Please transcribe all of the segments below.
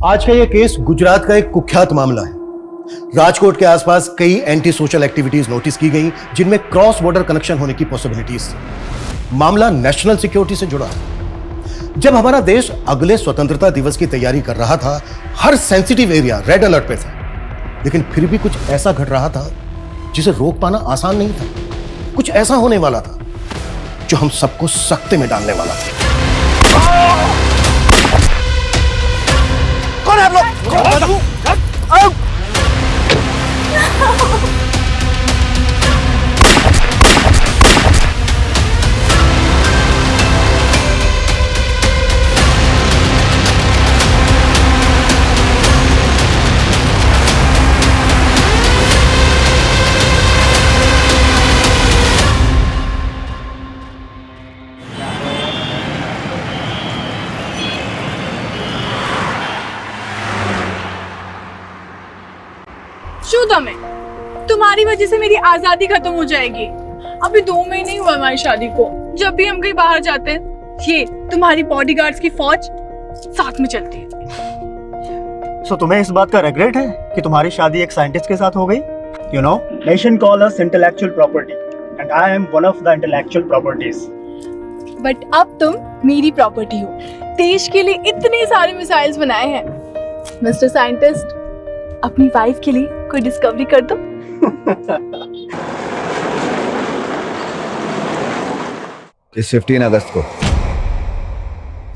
आज का यह केस गुजरात का एक कुख्यात मामला है। राजकोट के आसपास कई एंटी सोशल एक्टिविटीज नोटिस की गई जिनमें क्रॉस बॉर्डर कनेक्शन होने की पॉसिबिलिटीज थी। मामला नेशनल सिक्योरिटी से जुड़ा है। जब हमारा देश अगले स्वतंत्रता दिवस की तैयारी कर रहा था, हर सेंसिटिव एरिया रेड अलर्ट पे था, लेकिन फिर भी कुछ ऐसा घट रहा था जिसे रोक पाना आसान नहीं था। कुछ ऐसा होने वाला था जो हम सबको सख्ते में डालने वाला था। कौन है आप लोग? तुम्हारी वजह से मेरी आजादी खत्म हो जाएगी। अभी 2 महीने ही हुआ हमारी शादी को। जब भी हम कहीं बाहर जाते हैं, ये तुम्हारी बॉडीगार्ड्स की फौज साथ में चलती है। सो तुम्हें इस बात का रिग्रेट है कि तुम्हारी शादी एक साइंटिस्ट के साथ हो गई? You know, nation call us intellectual property and I am one of the intellectual properties. But अब तुम मेरी प्रॉपर्टी हो। देश के लिए इतने सारे मिसाइल्स बनाए हैं। मिस्टर साइंटिस्ट, अपनी वाइफ के लिए कोई डिस्कवरी कर दो। इस 15 अगस्त को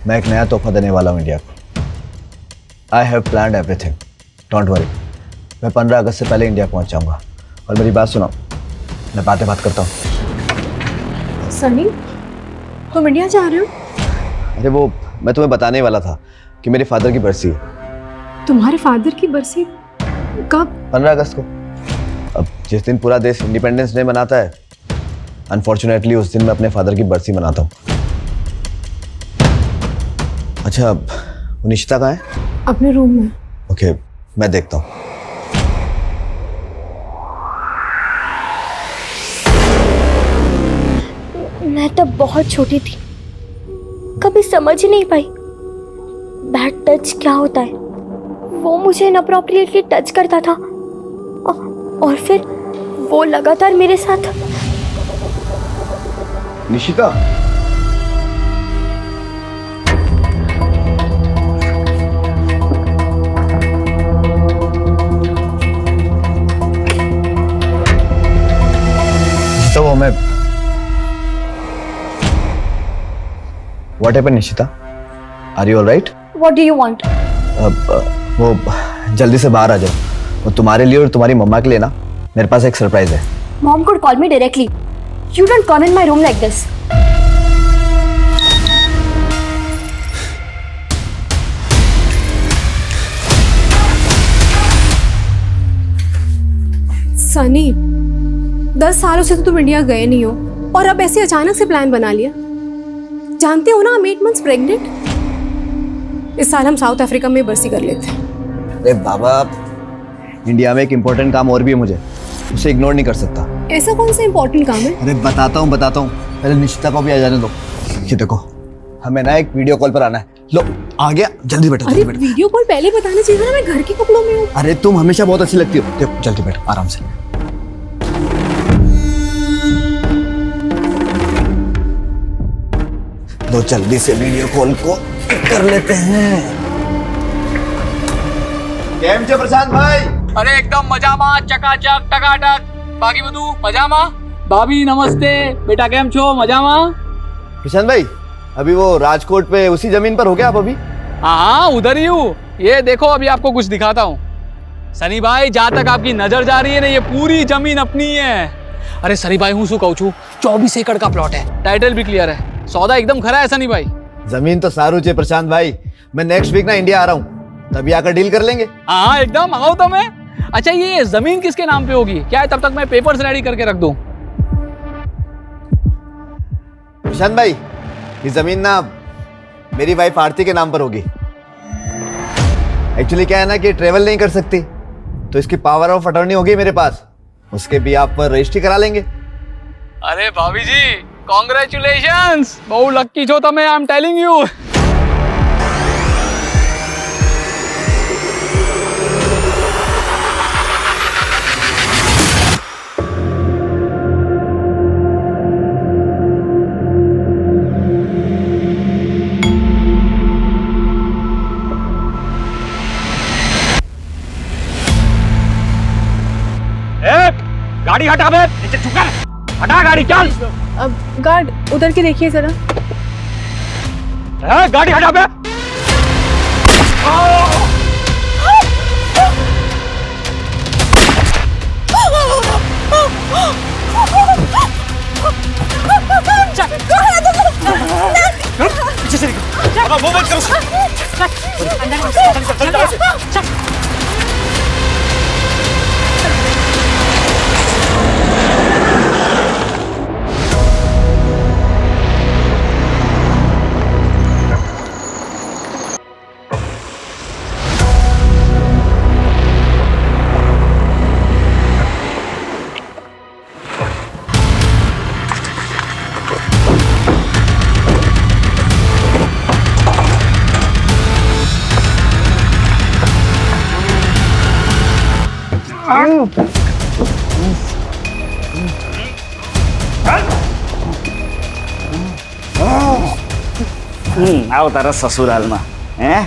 मैं एक नया तोहफा देने वाला हूँ इंडिया को। I have planned everything, don't worry. मैं 15 अगस्त से पहले इंडिया पहुंच जाऊंगा। और मेरी बात सुनो, मैं बात करता हूँ। सनी, तुम इंडिया जा रहे हो? अरे वो मैं तुम्हें बताने वाला था कि मेरे फादर की बरसी है। तुम्हारे फादर की बरसी कब? 15 अगस्त को। अब जिस दिन पूरा देश इंडिपेंडेंस डे मनाता है, अनफॉर्चुनेटली उस दिन मैं अपने फादर की बरसी मनाता हूँ। अच्छा, वो निशिता कहाँ है? अपने रूम में। ओके, मैं देखता हूँ। मैं तब बहुत छोटी थी, कभी समझ ही नहीं पाई बैड टच क्या होता है। वो मुझे इनअप्रोप्रिएटली टच करता था और फिर वो लगातार मेरे साथ। निशिता, तो वो मैं What happened, Nishita? Are you all right? What do you want? वो जल्दी से बाहर आ जाओ। वो तुम्हारे लिए और तुम्हारी मम्मा के लिए ना मेरे पास एक सरप्राइज है। Mom could call me directly. You don't come in my room like this. Sunny, 10 सालों से तो तुम इंडिया गए नहीं हो और अब ऐसे अचानक से प्लान बना लिया। जानते हो ना, I'm 8 months प्रेग्नेंट। इस साल हम साउथ अफ्रीका में बरसी कर लेते हैं। अरे बाबा, इंडिया में एक इम्पोर्टेंट काम और भी है मुझे, उसे इग्नोर नहीं कर सकता। ऐसा कौन सा इम्पोर्टेंट काम है? अरे बताता हूँ। पहले निशिता को भी आ जाने दो। ये देखो, हमें ना एक वीडियो कॉल पर आना है। लो, आ गया, जल्दी बैठो। अरे वीडियो कॉल पहले बताना चाहिए ना, मैं घर के कपड़ों में हूँ। अरे तुम हमेशा बहुत अच्छी लगती हो। देखो, जल्दी बैठो, आराम से। तो जल्दी से वीडियो कॉल को कर लेते हैं। केम छे प्रशांत भाई? अरे एकदम मजामा, चकाचक, टकाटक। बाकी બધું मजामा? भाभी नमस्ते। बेटा केम छो? मजामा? प्रशांत भाई, अभी वो राजकोट पे उसी जमीन पर हो गया आप अभी? हाँ, उधर ही हूँ। ये देखो, अभी आपको कुछ दिखाता हूँ। सनी भाई, जहाँ तक आपकी नजर जा रही है ना, ये पूरी जमीन अपनी है। अरे सनी भाई, हूँ शू कहूँ छू, 24 एकड़ का प्लॉट है। टाइटल भी क्लियर है। सौदा एकदम खरा है सनी भाई। जमीन तो सारू छे प्रशांत भाई। मैं नेक्स्ट वीक ना इंडिया आ रहा हूँ, तभी आकर डील कर लेंगे। हाँ एकदम, आओ तो मैं। अच्छा, ये जमीन किसके नाम पे होगी? क्या है, तब तक मैं पेपर्स रेडी करके रख दूं। प्रशांत भाई, ये जमीन ना मेरी वाइफ आरती के नाम पर होगी। एक्चुअली क्या है ना कि ट्रेवल नहीं कर सकती, तो इसकी पावर ऑफ अटॉर्नी होगी मेरे पास। उसके भी आप पर रजिस्ट्री करा लेंगे। अरे भाभी जी, कॉन्ग्रेचुलेशंस। बहु लक्की छो तमे, आई एम टेलिंग यू। गाड़ी हटा बे, नीचे झुक कर हटा गाड़ी, चल। अब गार्ड उधर के देखिए जरा। गाड़ी हटा बे। पीछे से निकल, वो मत करो। आओ तारा ससुराल में, हैं?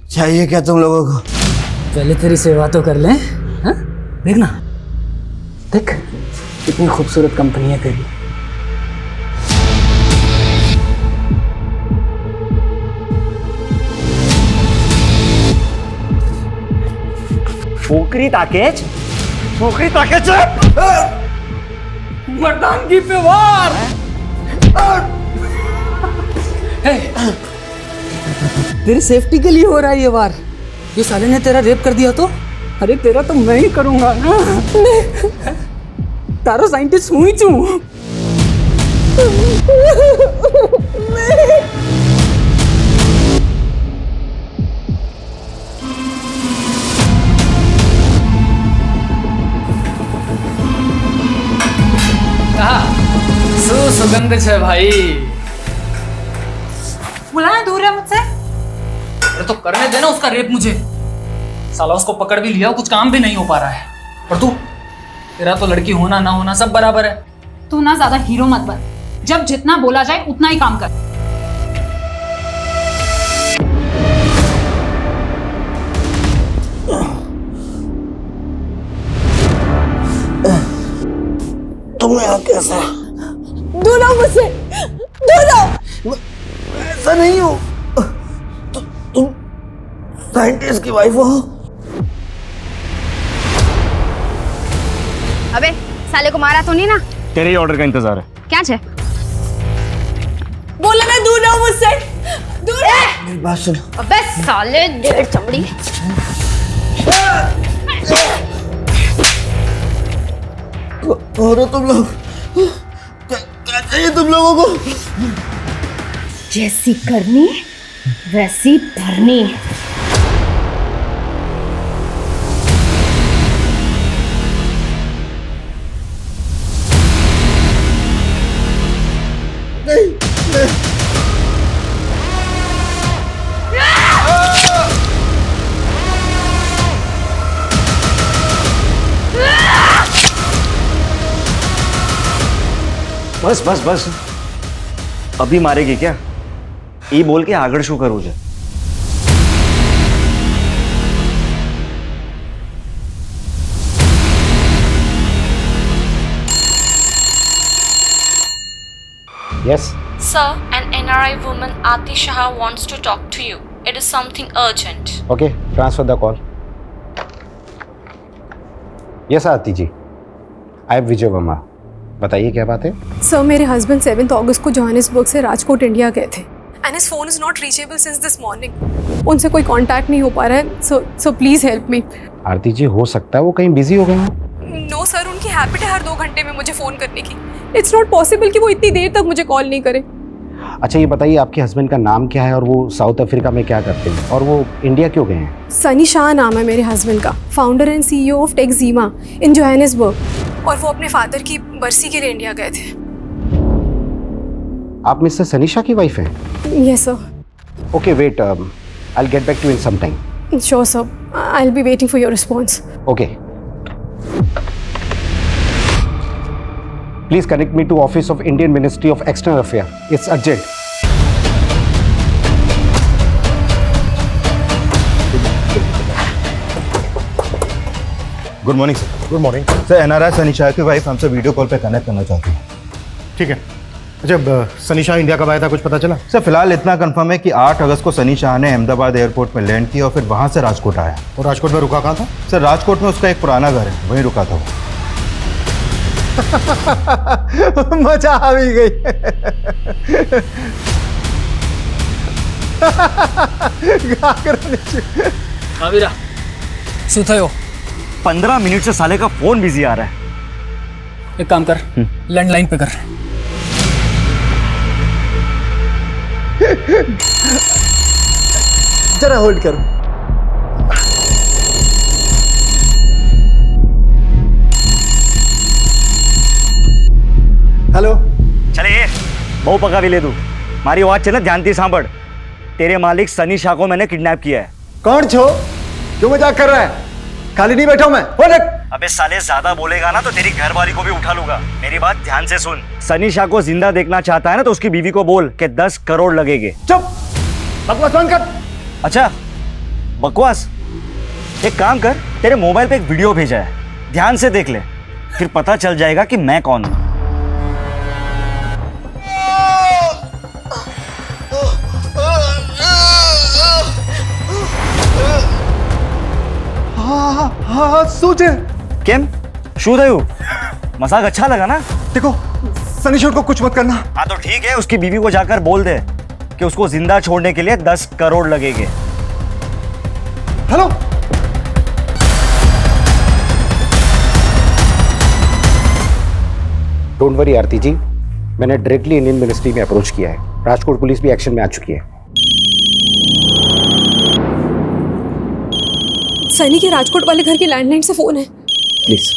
चाहिए क्या तुम लोगों को? पहले तेरी सेवा तो कर लें, हाँ? देखना, देख कितनी खूबसूरत कंपनी है तेरी। पोखरी ताकेज, पोखरी ताकेज। मर्दानगी पे वार। तेरी सेफ्टी के लिए हो रहा है ये वार। ये साले ने तेरा रेप कर दिया तो? अरे तेरा तो मैं ही करूंगा ना। तारो साइंटिस्ट हुई तू। सुगंध है भाई। बुलाना दूर है मुझसे। अरे तो करने देना उसका रेप मुझे। साला उसको पकड़ भी लिया, कुछ काम भी नहीं हो पा रहा है। और तू, तेरा तो लड़की होना ना होना सब बराबर है। तू ना ज्यादा हीरो मत बन। जब जितना बोला जाए उतना ही काम कर। तुम्हें यहाँ कैसा? दूर हो मुझसे, दूर हो। ऐसा नहीं हो, तुम साइंटिस्ट की वाइफ हो? अबे साले को मारा तो नहीं ना? तेरे ही ऑर्डर का इंतजार है। क्या छे? बोला ना दूर रहो मुझसे, दूर है। मेरी बात सुनो। अबे साले डेढ़ चमड़ी। हो रहे तुम लोग? क्या चाहिए तुम लोगों को? जैसी करनी वैसी भरनी। बस बस बस, अभी मारेगी क्या? ये बोल के आगड़ शो करो जा। Yes. Sir, an NRI woman Aati Shah wants to talk to you. It is something urgent. Okay, transfer the call. Yes, आती जी। I am Vijay Verma. बताइए क्या बात है? सर मेरे हस्बैंड 7 अगस्त को जोहानिसबर्ग से राजकोट इंडिया गए थे and his phone is not reachable since this morning. उनसे कोई कांटेक्ट नहीं हो पा रहा है, सो प्लीज हेल्प मी। आरती जी, हो सकता है वो कहीं बिजी हो गए हों। नो सर, उनकी हैबिट है हर 2 घंटे में मुझे फ़ोन करने की। इट्स नॉट पॉसिबल कि वो इतनी देर तक मुझे कॉल नहीं करे। अच्छा ये बताइए, आपके हस्बैंड का नाम क्या है और वो साउथ अफ्रीका में क्या करते हैं और वो इंडिया क्यों गए हैं? सनी शाह नाम है मेरे हस्बैंड का, founder and CEO of Techzima in Johannesburg, और वो अपने फादर की बरसी के लिए इंडिया गए थे। आप मिस्टर सनी शाह की वाइफ हैं? Yes sir. Okay wait, I will get back to in some time. Sure sir, I will be waiting for your response. Okay, please connect me to office of Indian ministry of external affair, it's urgent. Good morning sir. Good morning sir NRI Sunny Shah की wife हमसे video call पे connect करना चाहती है। ठीक है। अच्छा, Sunny Shah India कब आया था, कुछ पता चला? सर फिलहाल इतना कंफर्म है कि 8 अगस्त को सनी शाह ने अहमदाबाद एयरपोर्ट में लैंड किया और फिर वहाँ से राजकोट आया। और राजकोट में रुका कहाँ था? सर राजकोट में उसका एक पुराना घर है, वहीं रुका था वो। मजा आ भी गई। कावीरा सुते हो? 15 मिनट से साले का फोन बिजी आ रहा है। एक काम कर, लैंडलाइन पे कर। जरा होल्ड करो। हेलो। चले ये बहु पका भी ले दू। मारी आवाज चले ध्यान से सांभड़। तेरे मालिक सनी शाह को मैंने किडनैप किया है। कौन छो? क्यों मजाक कर रहा है? खाली नहीं बैठा हूं मैं। बोल रख। अबे साले ज्यादा बोलेगा ना तो तेरी घरवाली को भी उठा लूंगा। मेरी बात ध्यान से सुन। सनी शाह को जिंदा देखना चाहता है ना तो उसकी बीवी को बोल कि 10 करोड़ लगेंगे। चुप, बकवास बंद कर। अच्छा बकवास? एक काम कर, तेरे मोबाइल पे एक वीडियो भेजा है, ध्यान से देख ले, फिर पता चल जाएगा कि मैं कौन हूं। हाँ, सूझे। केम शू थयु? मजाक अच्छा लगा ना? देखो, सनी शाह को कुछ मत करना। हाँ तो ठीक है, उसकी बीवी को जाकर बोल दे कि उसको जिंदा छोड़ने के लिए 10 करोड़ लगेंगे। हेलो। डोंट वरी आरती जी, मैंने डायरेक्टली इंडियन मिनिस्ट्री में अप्रोच किया है। राजकोट पुलिस भी एक्शन में आ चुकी है। सनी के राजकोट वाले घर की लैंडलाइन से फोन है। प्लीज।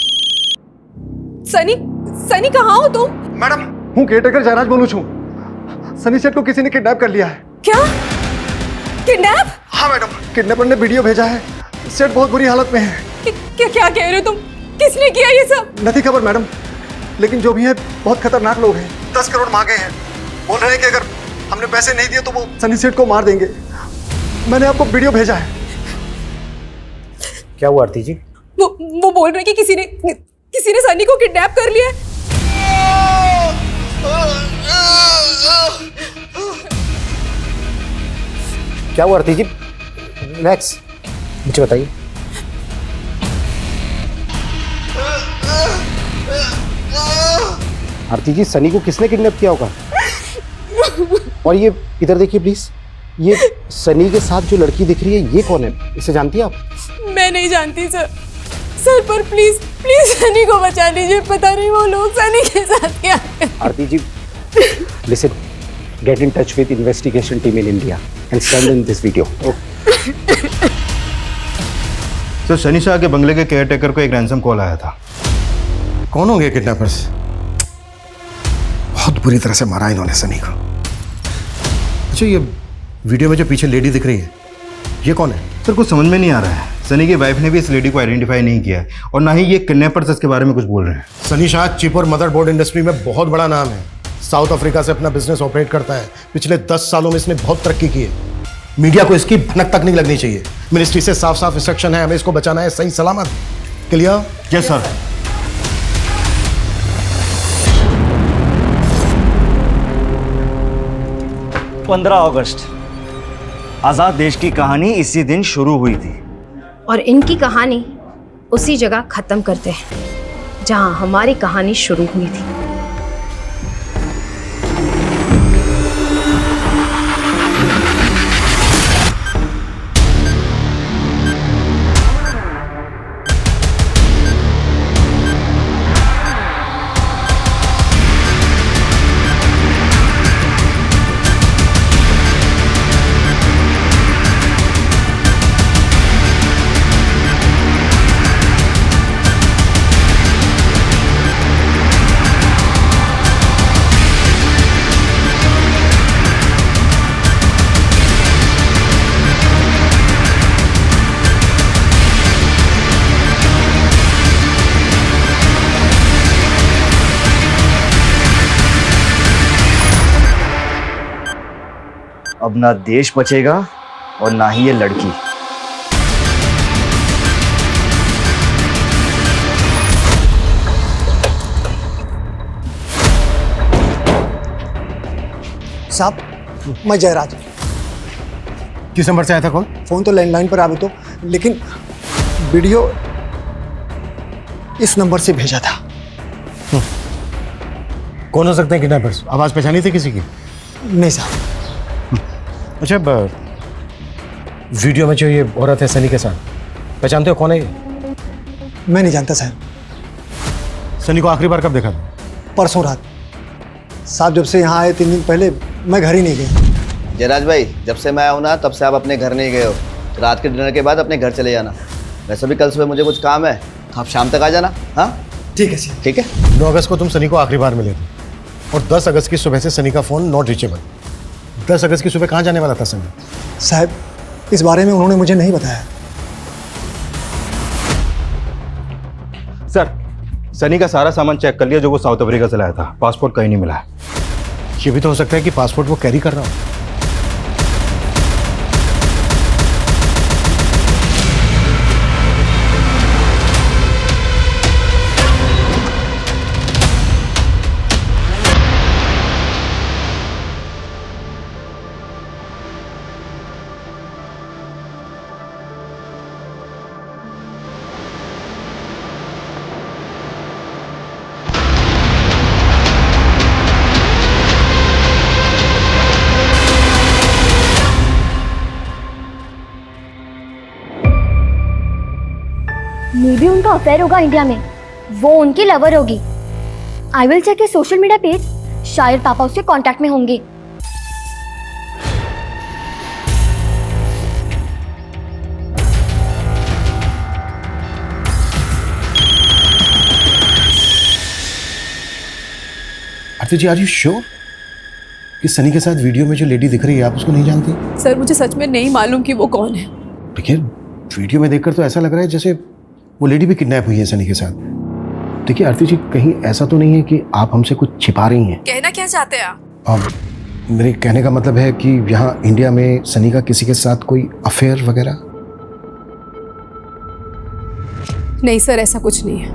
सनी कहाँ हो तुम? मैडम, हूँ केयरटेकर जयराज बोलू छू। सनी सेठ को किसी ने किडनैप कर लिया है। क्या? किडनैप? हाँ मैडम, किडनैपर ने वीडियो भेजा है। सेठ बहुत बुरी हालत में है। क्या कह रहे हो तुम? किसने किया ये सब? नहीं खबर मैडम, लेकिन जो भी है बहुत खतरनाक लोग हैं। 10 करोड़ मांगे हैं। बोल रहे हैं कि अगर हमने पैसे नहीं दिए तो वो सनी सेठ को मार देंगे। मैंने आपको वीडियो भेजा है। क्या हुआ आरती जी? वो बोल रहे कि किसी ने सनी को किडनैप कर लिया है। क्या हुआ आरती जी? रिलैक्स, मुझे बताइए। आरती जी, सनी को किसने किडनैप किया होगा? और ये इधर देखिए प्लीज, ये सनी के साथ जो लड़की दिख रही है ये कौन है? इसे जानती है आप? मैं नहीं जानती सर। पर प्लीज सनी को बचा लीजिए। पता नहीं वो लोग सनी के साथ क्या है। आरती जी, listen, get in touch with investigation team in India and send in this video. Sir Sunny Shah के बंगले के केयरटेकर को एक रैंसम कॉल आया था। कौन होंगे किडनैपर्स? बहुत बुरी तरह से मारा इन्होंने सनी को। अच्छा, ये वीडियो में जो पीछे लेडी दिख रही है, ये कौन है? सर कुछ समझ में नहीं आ रहा है। सनी की वाइफ ने भी इस लेडी को आइडेंटिफाई नहीं किया है और ना ही ये किडनैपर्स इसके बारे में कुछ बोल रहे हैं। सनी शाह चिप और मदरबोर्ड इंडस्ट्री में बहुत बड़ा नाम है। साउथ अफ्रीका से अपना बिजनेस ऑपरेट करता है। पिछले 10 सालों में इसने बहुत तरक्की की है। मीडिया को इसकी भनक तक नहीं लगनी चाहिए। मिनिस्ट्री से साफ साफ इंस्ट्रक्शन है, हमें इसको बचाना है सही सलामत। क्लियर? Yes sir. पंद्रह अगस्त, आजाद देश की कहानी इसी दिन शुरू हुई थी और इनकी कहानी उसी जगह खत्म करते हैं जहां हमारी कहानी शुरू हुई थी। अब ना देश बचेगा और ना ही ये लड़की। साहब मैं जयराज। किस नंबर से आया था कॉल? फ़ोन तो लैंडलाइन पर आवे तो, लेकिन वीडियो इस नंबर से भेजा था। कौन हो सकते हैं किडनैपर्स? आवाज़ पहचानी थी किसी की? नहीं साहब। अच्छा, वीडियो में जो ये औरत है सनी के साथ, पहचानते हो कौन है ये? मैं नहीं जानता साहब। सनी को आखिरी बार कब देखा था? परसों रात साहब, जब से यहाँ आए 3 दिन पहले मैं घर ही नहीं गया। जयराज भाई, जब से मैं आया हूँ ना तब से आप अपने घर नहीं गए हो। रात के डिनर के बाद अपने घर चले जाना। वैसे भी कल सुबह मुझे कुछ काम है, तो आप शाम तक आ जाना। हाँ ठीक है सर। ठीक है। 9 अगस्त को तुम सनी को आखिरी बार मिले थे और 10 अगस्त की सुबह से सनी का फ़ोन नॉट रीचेबल। 10 अगस्त की सुबह कहाँ जाने वाला था सनी? साहब इस बारे में उन्होंने मुझे नहीं बताया। सर, सनी का सारा सामान चेक कर लिया जो वो साउथ अफ्रीका से लाया था। पासपोर्ट कहीं नहीं मिला है। ये भी तो हो सकता है कि पासपोर्ट वो कैरी कर रहा हो। मे बी उनका अफेयर होगा इंडिया में, वो उनकी लवर होगी। I will check social media page, शायद पापा उसके कांटेक्ट में होंगे। Aarti ji, are you sure कि सनी के साथ वीडियो में जो लेडी दिख रही है आप उसको नहीं जानती? सर मुझे सच में नहीं मालूम कि वो कौन है। देखिए, वीडियो में देखकर तो ऐसा लग रहा है जैसे वो लेडी भी किडनैप हुई है सनी के साथ। देखिए आरती जी, कहीं ऐसा तो नहीं है कि आप हमसे कुछ छिपा रही हैं? कहना क्या चाहते हैं आप? मेरे कहने का मतलब है कि यहाँ इंडिया में सनी का किसी के साथ कोई अफेयर वगैरह? नहीं सर, ऐसा कुछ नहीं है।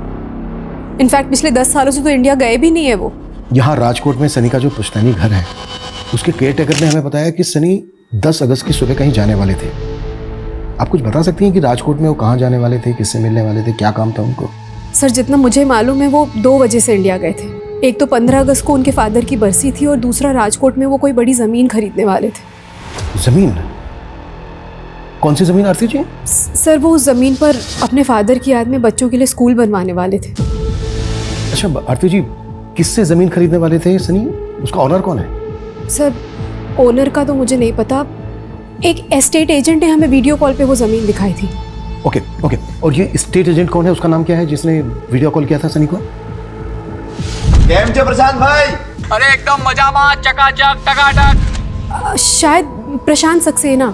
इनफैक्ट पिछले 10 सालों से तो इंडिया गए भी नहीं है वो। यहाँ राजकोट में सनी का जो पुश्तैनी घर है, उसके केयरटेकर ने हमें बताया कि सनी 10 अगस्त की सुबह कहीं जाने वाले थे। आप कुछ बता सकती हैं कि राजकोट में वो कहाँ जाने वाले थे, किससे मिलने वाले थे, क्या काम था उनको? सर जितना मुझे मालूम है वो 2 वजह से इंडिया गए थे। एक तो 15 अगस्त को उनके फादर की बरसी थी और दूसरा राजकोट में वो कोई बड़ी ज़मीन खरीदने वाले थे। ज़मीन? कौन सी ज़मीन आरती जी? सर वो उस ज़मीन पर अपने फादर की याद में बच्चों के लिए स्कूल बनवाने वाले थे। अच्छा आरती जी, किससे ज़मीन खरीदने वाले थे सनी? उसका ऑनर कौन है? सर ओनर का तो मुझे नहीं पता। एक एस्टेट एजेंट ने हमें वीडियो कॉल पे वो ज़मीन दिखाई थी। Okay okay. और ये स्टेट एजेंट कौन है, उसका नाम क्या है जिसने वीडियो कॉल किया था सनी को? केम छे प्रशांत भाई? अरे एकदम मजा में, चकाचक टकाटक। शायद प्रशांत सक्सेना।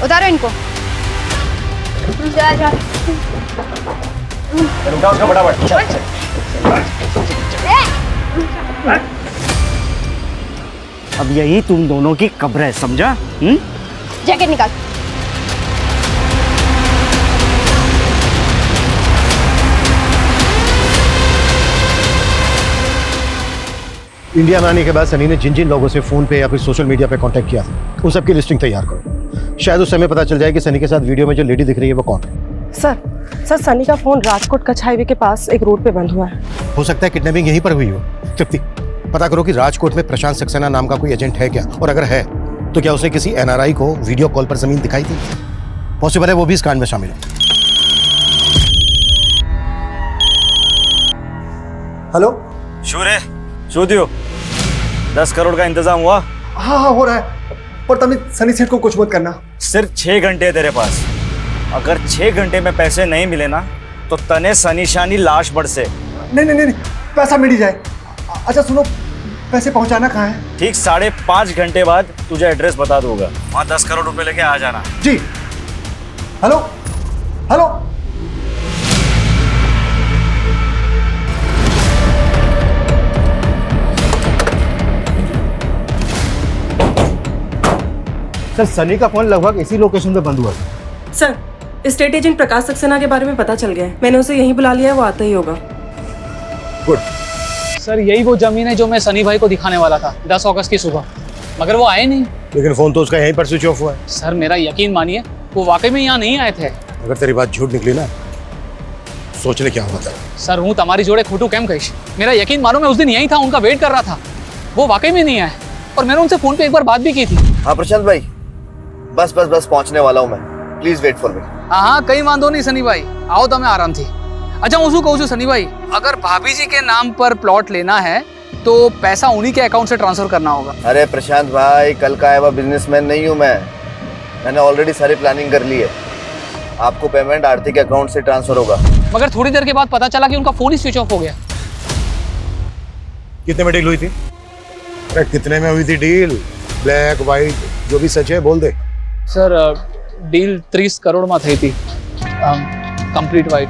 उतारो इनको। अब यही तुम दोनों की कब्र है, समझा? जैकेट निकाल। इंडिया में आने के बाद सनी ने जिन जिन लोगों से फ़ोन पे या फिर सोशल मीडिया पे कांटेक्ट किया था, उन सबकी लिस्टिंग तैयार करो। शायद उस समय पता चल जाए कि सनी के साथ वीडियो में जो लेडी दिख रही है वो कौन है। सर सनी का फ़ोन राजकोट कच्छ हाईवे के पास एक रोड पे बंद हुआ है। हो सकता है किडनैपिंग यहीं पर हुई हो। तृप्ति, पता करो कि राजकोट में प्रशांत सक्सेना नाम का कोई एजेंट है क्या, और अगर है तो क्या उसने किसी NRI को वीडियो कॉल पर ज़मीन दिखाई थी? पॉसिबल है वो भी इस कांड में शामिल हो। हेलो शूरे, शोधियो 10 करोड़ का इंतजाम हुआ? हाँ हो रहा है, पर तुम सनी सेठ को कुछ मत करना। सिर्फ 6 घंटे है तेरे पास। अगर 6 घंटे में पैसे नहीं मिले ना तो तने सनीशानी लाश बढ़ से। नहीं, पैसा मिल ही जाए। अच्छा सुनो, पैसे पहुंचाना कहाँ है? ठीक 5.5 घंटे बाद तुझे एड्रेस बता दूंगा, वहाँ 10 करोड़ रुपए लेके आ जाना। जी हेलो हेलो। सर सनी का फोन लगभग इसी लोकेशन पे बंद हुआ था। सर, स्टेट एजेंट प्रकाश सक्सेना के बारे में पता चल गया है। मैंने उसे यहीं बुला लिया है, वो आता ही होगा। गुड। सर यही वो जमीन है जो मैं सनी भाई को दिखाने वाला था 10 अगस्त की सुबह, मगर वो आए नहीं। लेकिन फोन तो उसका यहीं पर स्विच ऑफ हुआ है। सर मेरा यकीन मानिए, वो वाकई में यहाँ नहीं आए थे। अगर तेरी बात झूठ निकली ना, सोच ले क्या हुआ था। सर हूँ तुम्हारी जोड़े खोटू केम कहिश, मेरा यकीन मानो मैं उस दिन यहीं था, उनका वेट कर रहा था। वो वाकई में नहीं आए और मैंने उनसे फोन पे एक बार बात भी की थी। हाँ प्रशांत भाई, बस बस बस पहुंचने वाला हूँ मैं, प्लीज वेट फॉर मी। हाँ कहीं वांधो नहीं सनी भाई, आओ तो मैं आराम थी। अच्छा હું શું કહું છું सनी भाई, अगर भाभी जी के नाम पर प्लॉट लेना है तो पैसा उन्हीं के अकाउंट से ट्रांसफर करना होगा। अरे प्रशांत भाई, कल का आया हुआ बिजनेसमैन नहीं हूँ मैं, मैंने ऑलरेडी सारी प्लानिंग कर ली है। आपको पेमेंट आरती के अकाउंट से ट्रांसफर होगा। मगर थोड़ी देर के बाद पता चला कि उनका फोन ही स्विच ऑफ हो गया। कितने में डील हुई थी? अरे कितने में हुई थी डील? ब्लैक व्हाइट जो भी सच है बोल दे। सर डील 30 करोड़ में थी थी, कंप्लीट वाइट।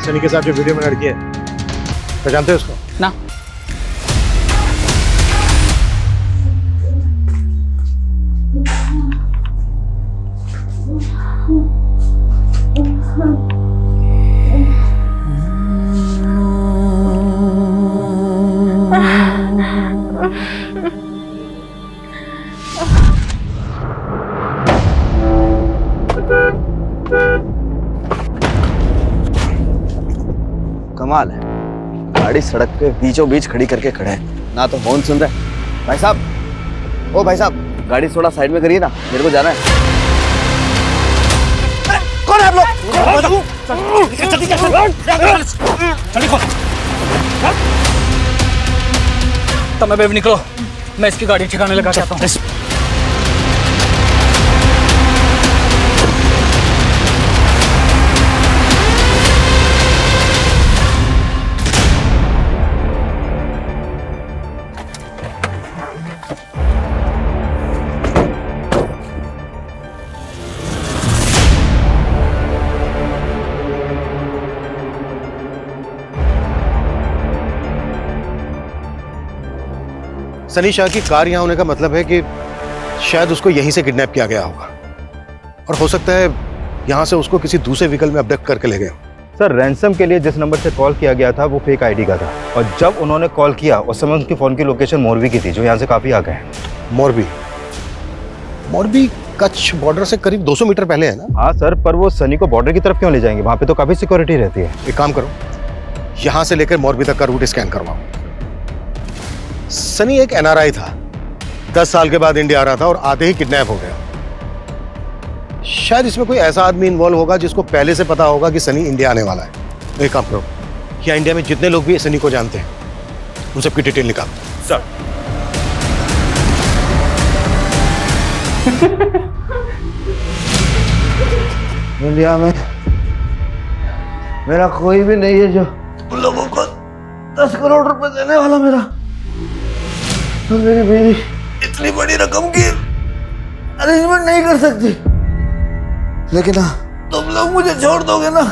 सनी के साथ जो वीडियो में लड़की है, क्या जानते हो उसको? ना। कमाल है, गाड़ी सड़क पे बीचों बीच खड़ी करके खड़े हैं, ना तो हॉर्न सुन रहे। भाई साहब, ओ भाई साहब, गाड़ी थोड़ा साइड में करिए ना, मेरे को जाना है। कौन है आप लोग? तब मैं निकलो, मैं इसकी गाड़ी ठिकाने लगा चाहता हूँ। सनी शाह की कार यहाँ होने का मतलब है कि शायद उसको यहीं से किडनैप किया गया होगा, और हो सकता है यहाँ से उसको किसी दूसरे व्हीकल में अबडक्ट करके ले गए। सर रैंसम के लिए जिस नंबर से कॉल किया गया था वो फेक आईडी का था, और जब उन्होंने कॉल किया उस समय उनकी फ़ोन की लोकेशन मोरबी की थी, जो यहाँ से काफ़ी आगे है। मोरबी? मोरबी कच्छ बॉर्डर से करीब 200 मीटर पहले है ना? हाँ सर, पर वो सनी को बॉर्डर की तरफ क्यों ले जाएंगे? वहाँ पे तो काफ़ी सिक्योरिटी रहती है। एक काम करो, यहाँ से लेकर मोरबी तक का रूट स्कैन करवाओ। सनी एक एनआरआई था, 10 साल के बाद इंडिया आ रहा था और आते ही किडनैप हो गया। शायद इसमें कोई ऐसा आदमी इन्वॉल्व होगा जिसको पहले से पता होगा कि सनी इंडिया आने वाला है। एक काम करो, क्या इंडिया में जितने लोग भी सनी को जानते हैं उन सबकी डिटेल निकाल। सर इंडिया में मेरा कोई भी नहीं है जो उन लोगों को 10 करोड़ रुपए देने वाला। मेरा और मेरी बीवी इतनी बड़ी रकम की अरेंजमेंट नहीं कर सकती, लेकिन हाँ, तुम लोग मुझे छोड़ दोगे ना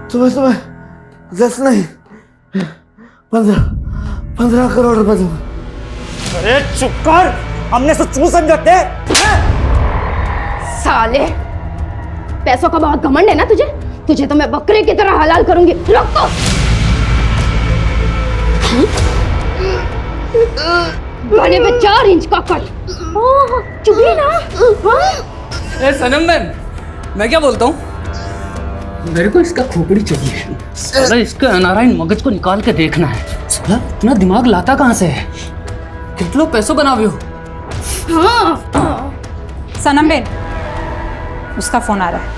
तो मैं तुम्हें 10 नहीं 15 करोड़ रुपए दूंगा। अरे चुप कर, हमने तो चू समझते। साले, पैसों का बहुत घमंड है ना तुझे? तुझे तो मैं बकरे की तरह हलाल करूंगी। रुको। बने पे 4 इंच का कट। चुभी ना। ए सनम मैन, मैं क्या बोलता हूँ, मेरे को इसका खोपड़ी चाहिए। साला इसका नारायण मगज को निकाल के देखना है। साला इतना दिमाग लाता कहाँ से है? कितने पैसों बनावे हो? हाँ। सनम बेन, उसका फोन आ रहा है।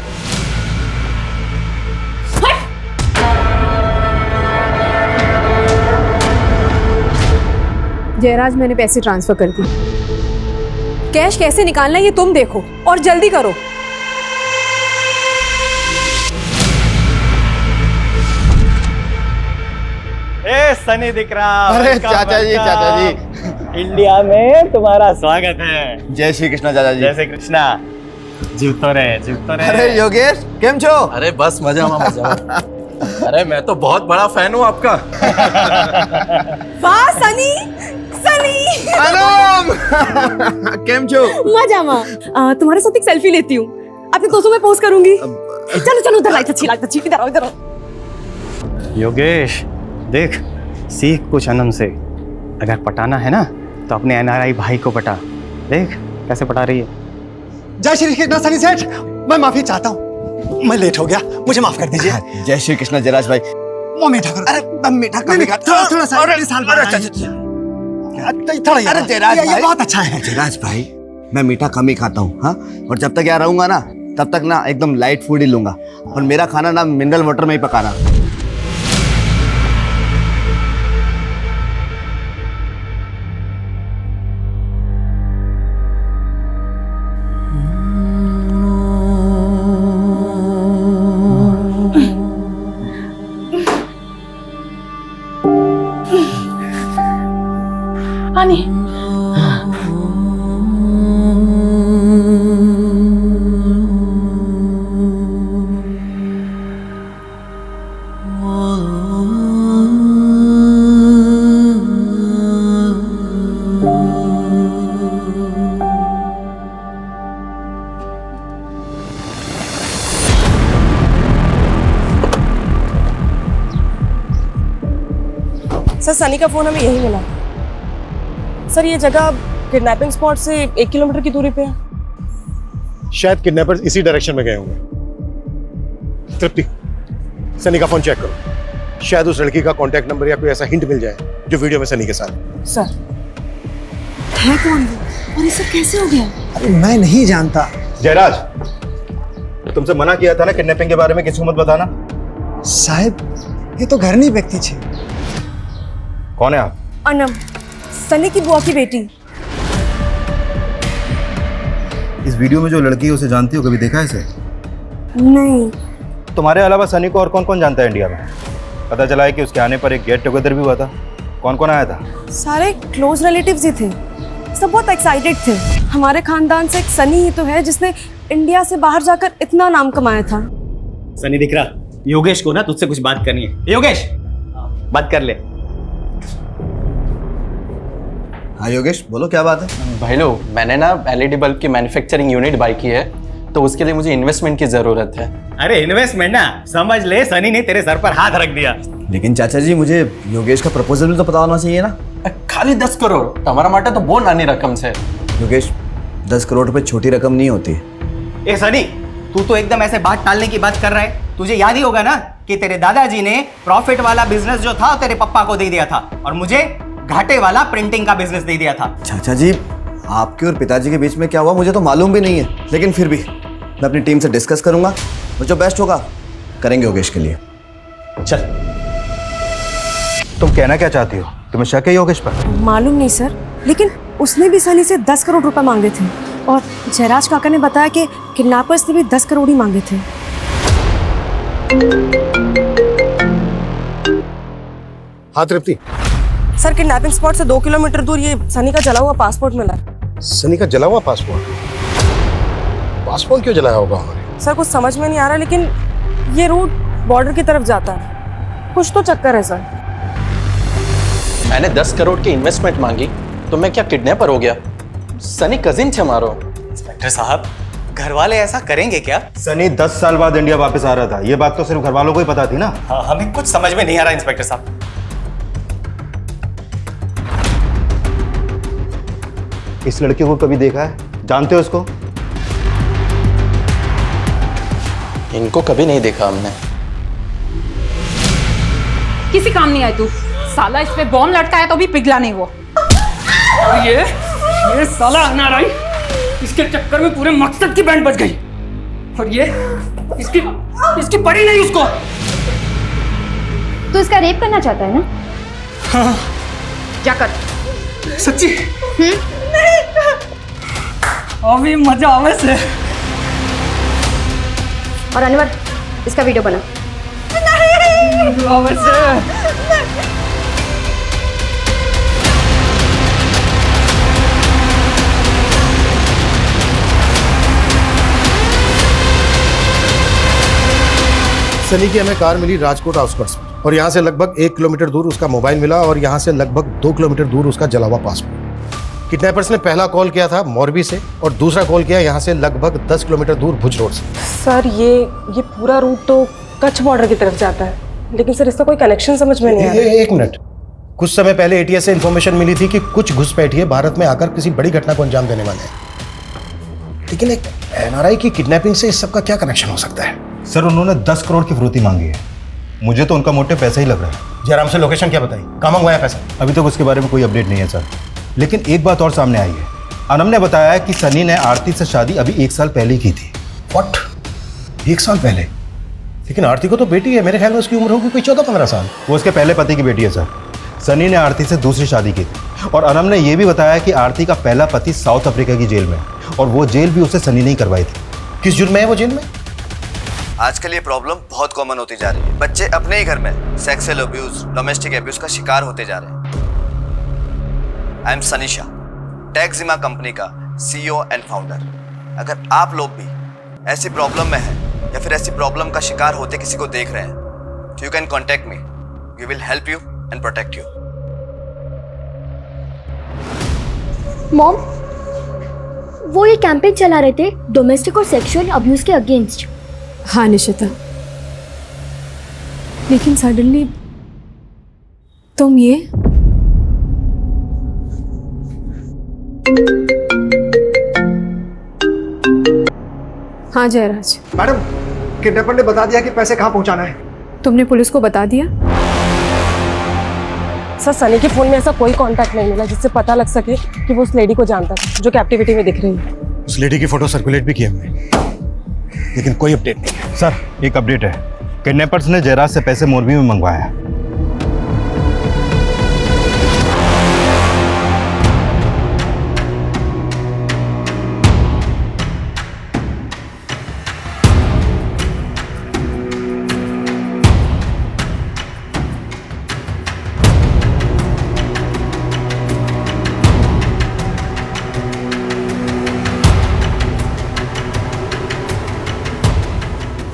जयराज, मैंने पैसे ट्रांसफर कर दिए। कैश कैसे निकालना है ये तुम देखो और जल्दी करो। ए अरे सनी दिख रहा। अरे चाचा जी इंडिया में तुम्हारा स्वागत है। जय श्री कृष्णा चाचा जी। जय श्री कृष्णा। जीवतो रहे, जीवतो रहे। अरे योगेश केम छो? अरे बस मजा मजा। अरे मैं तो बहुत बड़ा फैन हूँ आपका। वाह सनी, सनी। केम छो? मजा माँ। तुम्हारे साथ एक सेल्फी लेती हूँ, अपने दोस्तों में पोस्ट करूंगी। चलो चलो उधर लाइट अच्छी इधर आओ इधर आओ। योगेश देख, सीख कुछ अनंत से। अगर पटाना है ना तो अपने एनआरआई भाई को पटा। देख कैसे पटा रही है। जय श्री कृष्ण सनी सेठ, मैं माफी चाहता हूँ, मैं लेट हो गया, मुझे माफ कर दीजिए। जय श्री कृष्णा जयराज भाई। वो मीठा करो। अरे मीठा करेगा थोड़ा सा। अरे साल बाद थोड़ा। अरे जयराज ये भाई बहुत अच्छा है। जयराज भाई, मैं मीठा कम ही खाता हूँ। हाँ, और जब तक यहाँ रहूंगा ना तब तक ना एकदम लाइट फूड ही लूंगा, और मेरा खाना ना मिनरल वाटर में ही पकाना। आनी सर सनी का फोन हमें यही मिला। सर ये जगह किडनैपिंग स्पॉट से 1 किलोमीटर की दूरी पे है। शायद किडनैपर्स इसी डायरेक्शन में गए होंगे। तृप्ति, सनी का फोन चेक करो, शायद उस लड़की का कांटेक्ट नंबर या कोई ऐसा हिंट मिल जाए जो वीडियो में सनी के साथ। सर है कौन वो और ये सब कैसे हो गया? अरे मैं नहीं जानता। जयराज, तुमसे मना किया था ना किडनैपिंग के बारे में किसी को मत बताना। साहब ये तो घर नहीं व्यक्ति छे। कौन है आप? अनम, सनी की बुआ की बेटी। इस वीडियो में जो लड़की है उसे जानती हो? कभी देखा है इसे? नहीं। तुम्हारे अलावा सनी को और कौन कौन जानता है इंडिया में? पता चला है कि उसके आने पर एक गेट टुगेदर भी हुआ था। कौन कौन आया था? सारे क्लोज रिलेटिव्स ही थे, सब बहुत एक्साइटेड थे। हमारे खानदान से एक सनी ही तो है जिसने इंडिया से बाहर जाकर इतना नाम कमाया था। सनी दिख रहा। योगेश को ना तुझसे कुछ बात करनी है। योगेश बात कर ले। हाँ योगेश बोलो, क्या बात है? भाई लोग, मैंने ना एलईडी बल्ब की मैन्युफैक्चरिंग यूनिट बाय की है, तो उसके लिए मुझे इन्वेस्टमेंट की जरूरत है। अरे इन्वेस्टमेंट ना समझ ले, सनी ने तेरे सर पर हाथ रख दिया। लेकिन चाचा जी मुझे योगेश का प्रपोजल भी तो पता होना चाहिए ना। खाली 10 करोड़ तुम्हारा माटे तो बहुत नानी रकम से। योगेश 10 करोड़ रुपए छोटी रकम नहीं होती। ए सनी, तू तो एकदम ऐसे बात टालने की बात कर रहा है। तुझे याद ही होगा ना कि तेरे दादाजी ने प्रॉफिट वाला बिजनेस जो था तेरे पप्पा को दे दिया था, और मुझे घाटे वाला प्रिंटिंग का बिजनेस दे दिया था। चाचा जी, आपके और पिताजी के बीच में क्या हुआ मुझे तो मालूम भी नहीं है, लेकिन फिर भी मैं अपनी टीम से डिस्कस करूंगा और जो बेस्ट होगा करेंगे योगेश के लिए। चल। तुम कहना क्या चाहती हो? तुम्हें शक है योगेश पर? मालूम नहीं सर, लेकिन उसने भी सनी से 10 करोड़ रुपए मांगे थे, और जयराज काका ने बताया कि किडनैपर्स ने भी 10 करोड़ ही मांगे थे। हाँ तृप्ति। सर किडनैपिंग स्पॉट से 2 किलोमीटर दूर ये सनी का जला हुआ पासपोर्ट मिला। सनी का जला हुआ पासपोर्ट? पासपोर्ट क्यों जलाया होगा उन्होंने? सर कुछ समझ में नहीं आ रहा, लेकिन ये रूट बॉर्डर की तरफ जाता है। कुछ तो चक्कर है सर। मैंने 10 करोड़ की इन्वेस्टमेंट मांगी तो मैं क्या किडनैपर हो गया? सनी कजिन थे मारो। इंस्पेक्टर साहब, घर वाले ऐसा करेंगे क्या? सनी 10 साल बाद इंडिया वापस आ रहा था, ये बात तो सिर्फ घर वालों को ही पता थी ना। हाँ, हमें कुछ समझ में नहीं आ रहा इंस्पेक्टर साहब। इस लड़की को कभी देखा है? जानते हो उसको? इनको कभी नहीं देखा हमने। किसी काम नहीं आए तू। साला इस पे बॉम्ब लटकाया तो भी पिघला नहीं वो। और ये साला एनआरआई, इसके चक्कर में पूरे मकसद की बैंड बज गई। और ये इसकी पड़ी नहीं उसको। तो इसका रेप करना चाहता है ना? हाँ। क्या कर? सच्ची? अभी मजा आवे से। और अनवर इसका वीडियो बना। आवे से। सनी की हमें कार मिली राजकोट आउटस्कर्ट्स में, और यहाँ से लगभग 1 किलोमीटर दूर उसका मोबाइल मिला, और यहाँ से लगभग 2 किलोमीटर दूर उसका जला हुआ पासपोर्ट। किडनैपर्स ने पहला कॉल किया था मोरबी से और दूसरा कॉल किया यहाँ से लगभग 10 किलोमीटर दूर भुज रोड से। सर ये पूरा रूट तो कच्छ बॉर्डर की तरफ जाता है, लेकिन सर इसका कोई कनेक्शन समझ में नहीं आ रहा। एक मिनट, कुछ समय पहले एटीएस से इंफॉर्मेशन मिली थी कि कुछ घुसपैठिए भारत में आकर किसी बड़ी घटना को अंजाम देने वाले हैं, लेकिन एक एनआरआई की किडनैपिंग से इस सब का क्या कनेक्शन हो सकता है? सर उन्होंने 10 करोड़ की फिरौती मांगी है। मुझे तो उनका मोटे पैसा ही लग रहा है। जयराम से लोकेशन क्या बताई, कहाँ मंगवाया पैसा? अभी तक उसके बारे में कोई अपडेट नहीं है सर, लेकिन एक बात और सामने आई है। अनम ने बताया है कि सनी ने आरती से शादी अभी 1 साल पहले की थी। व्हाट? 1 साल पहले? लेकिन आरती को तो बेटी है, मेरे ख्याल में उसकी उम्र होगी कोई 14-15 साल। वो उसके पहले पति की बेटी है सर। सनी ने आरती से दूसरी शादी की थी, और अनम ने यह भी बताया कि आरती का पहला पति साउथ अफ्रीका की जेल में है, और वो जेल भी उसे सनी ने ही करवाई थी। किस जुर्म में है वो जेल में? आजकल ये प्रॉब्लम बहुत कॉमन होती जा रही है। बच्चे अपने ही घर में सेक्सुअल अब्यूज, डोमेस्टिक अब्यूज का शिकार होते जा रहे हैं। I am Sunny Shah, Taxima company का CEO एंड फाउंडर। अगर आप लोग भी ऐसी प्रॉब्लम में हैं या फिर ऐसी प्रॉब्लम का शिकार होते किसी को देख रहे हैं, तो you can contact me. We will help you and protect you. Mom, वो ये कैंपेन चला रहे थे डोमेस्टिक और सेक्सुअल अब्यूज के अगेंस्ट। हाँ निशिता, लेकिन सडनली तुम ये हाँ जयराज, मैडम किडनैपर ने बता दिया कि पैसे कहाँ पहुंचाना है। तुमने पुलिस को बता दिया? सर सनी के फोन में ऐसा कोई कांटेक्ट नहीं मिला जिससे पता लग सके कि वो उस लेडी को जानता था जो कैप्टिविटी में दिख रही है। उस लेडी की फोटो सर्कुलेट भी की हमने, लेकिन कोई अपडेट नहीं है। सर एक अपडेट है, किडनैपर्स ने जयराज से पैसे मोरबी में मंगवाए हैं।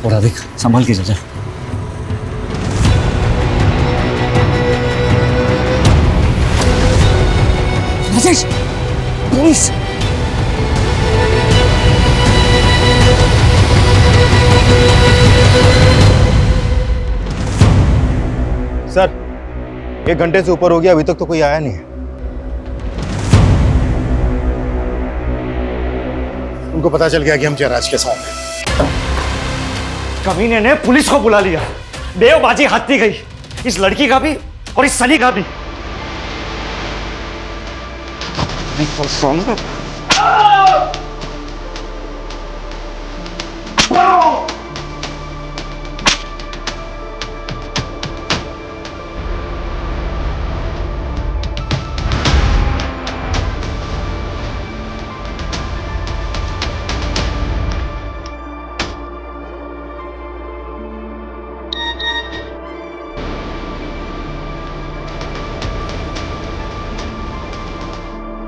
और अधिक संभाल के जा। राजेश, प्लीज। सर 1 घंटे से ऊपर हो गया, अभी तक तो कोई आया नहीं है। उनको पता चल गया कि हम जयराज के साथ हैं। कमीने ने पुलिस को बुला लिया। देवबाजी हाथी गई, इस लड़की का भी और इस सनी का भी।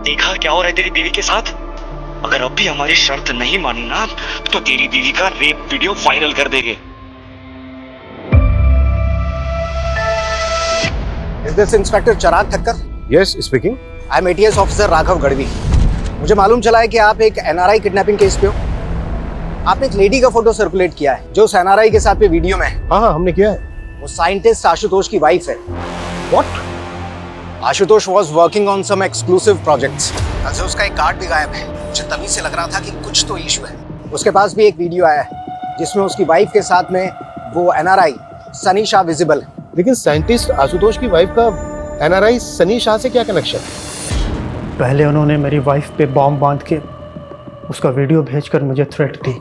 देखा क्या हो रहा है तेरी बीवी के साथ? अगर अब भी हमारी शर्त नहीं मानी ना, तो तेरी बीवी का रेप वीडियो वायरल कर देंगे। Is this inspector Chirag Thakkar? Yes speaking. I am ATS officer Raghav Gadhvi. मुझे मालूम चला है कि आप एक NRI किडनैपिंग केस पे हो। आपने एक लेडी का फोटो सर्कुलेट किया है जो उस NRI के साथ पे वीडियो में है। हाँ हमने किया है। वो साइंटिस्ट आशुतोष की वाइफ है। What? Ashutosh was working on some exclusive projects। कल से उसका एक कार्ड भी गायब है। मुझे तभी से लग रहा था कि कुछ तो इशू है। उसके पास भी एक वीडियो आया है जिसमें उसकी वाइफ के साथ में वो NRI सनी शाह विजिबल है। लेकिन साइंटिस्ट आशुतोष की वाइफ का NRI सनी शाह से क्या कनेक्शन? पहले उन्होंने मेरी वाइफ पे बॉम्ब बांध के उसका वीडियो भेजकर मुझे थ्रेट दी।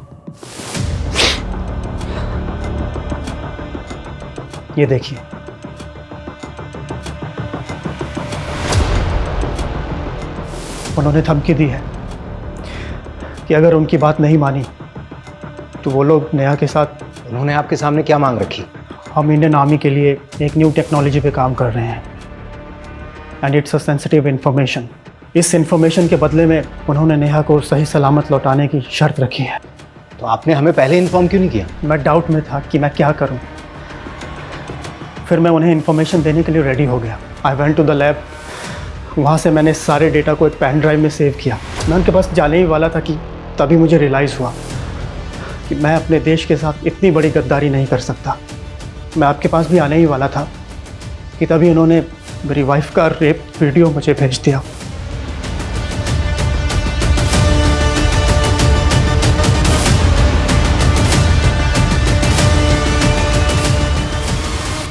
ये देखिए, उन्होंने धमकी दी है कि अगर उनकी बात नहीं मानी तो वो लोग नेहा के साथ। उन्होंने आपके सामने क्या मांग रखी? हम इंडियन आर्मी के लिए एक न्यू टेक्नोलॉजी पे काम कर रहे हैं and it's a sensitive information. इस इंफॉर्मेशन के बदले में उन्होंने नेहा को सही सलामत लौटाने की शर्त रखी है। तो आपने हमें पहले इन्फॉर्म क्यों नहीं किया? मैं डाउट में था कि मैं क्या करूं, फिर मैं उन्हें इन्फॉर्मेशन देने के लिए रेडी हो गया। I went to the lab. वहाँ से मैंने सारे डेटा को एक पेन ड्राइव में सेव किया। मैं उनके पास जाने ही वाला था कि तभी मुझे रियलाइज़ हुआ कि मैं अपने देश के साथ इतनी बड़ी गद्दारी नहीं कर सकता। मैं आपके पास भी आने ही वाला था कि तभी उन्होंने मेरी वाइफ का रेप वीडियो मुझे भेज दिया।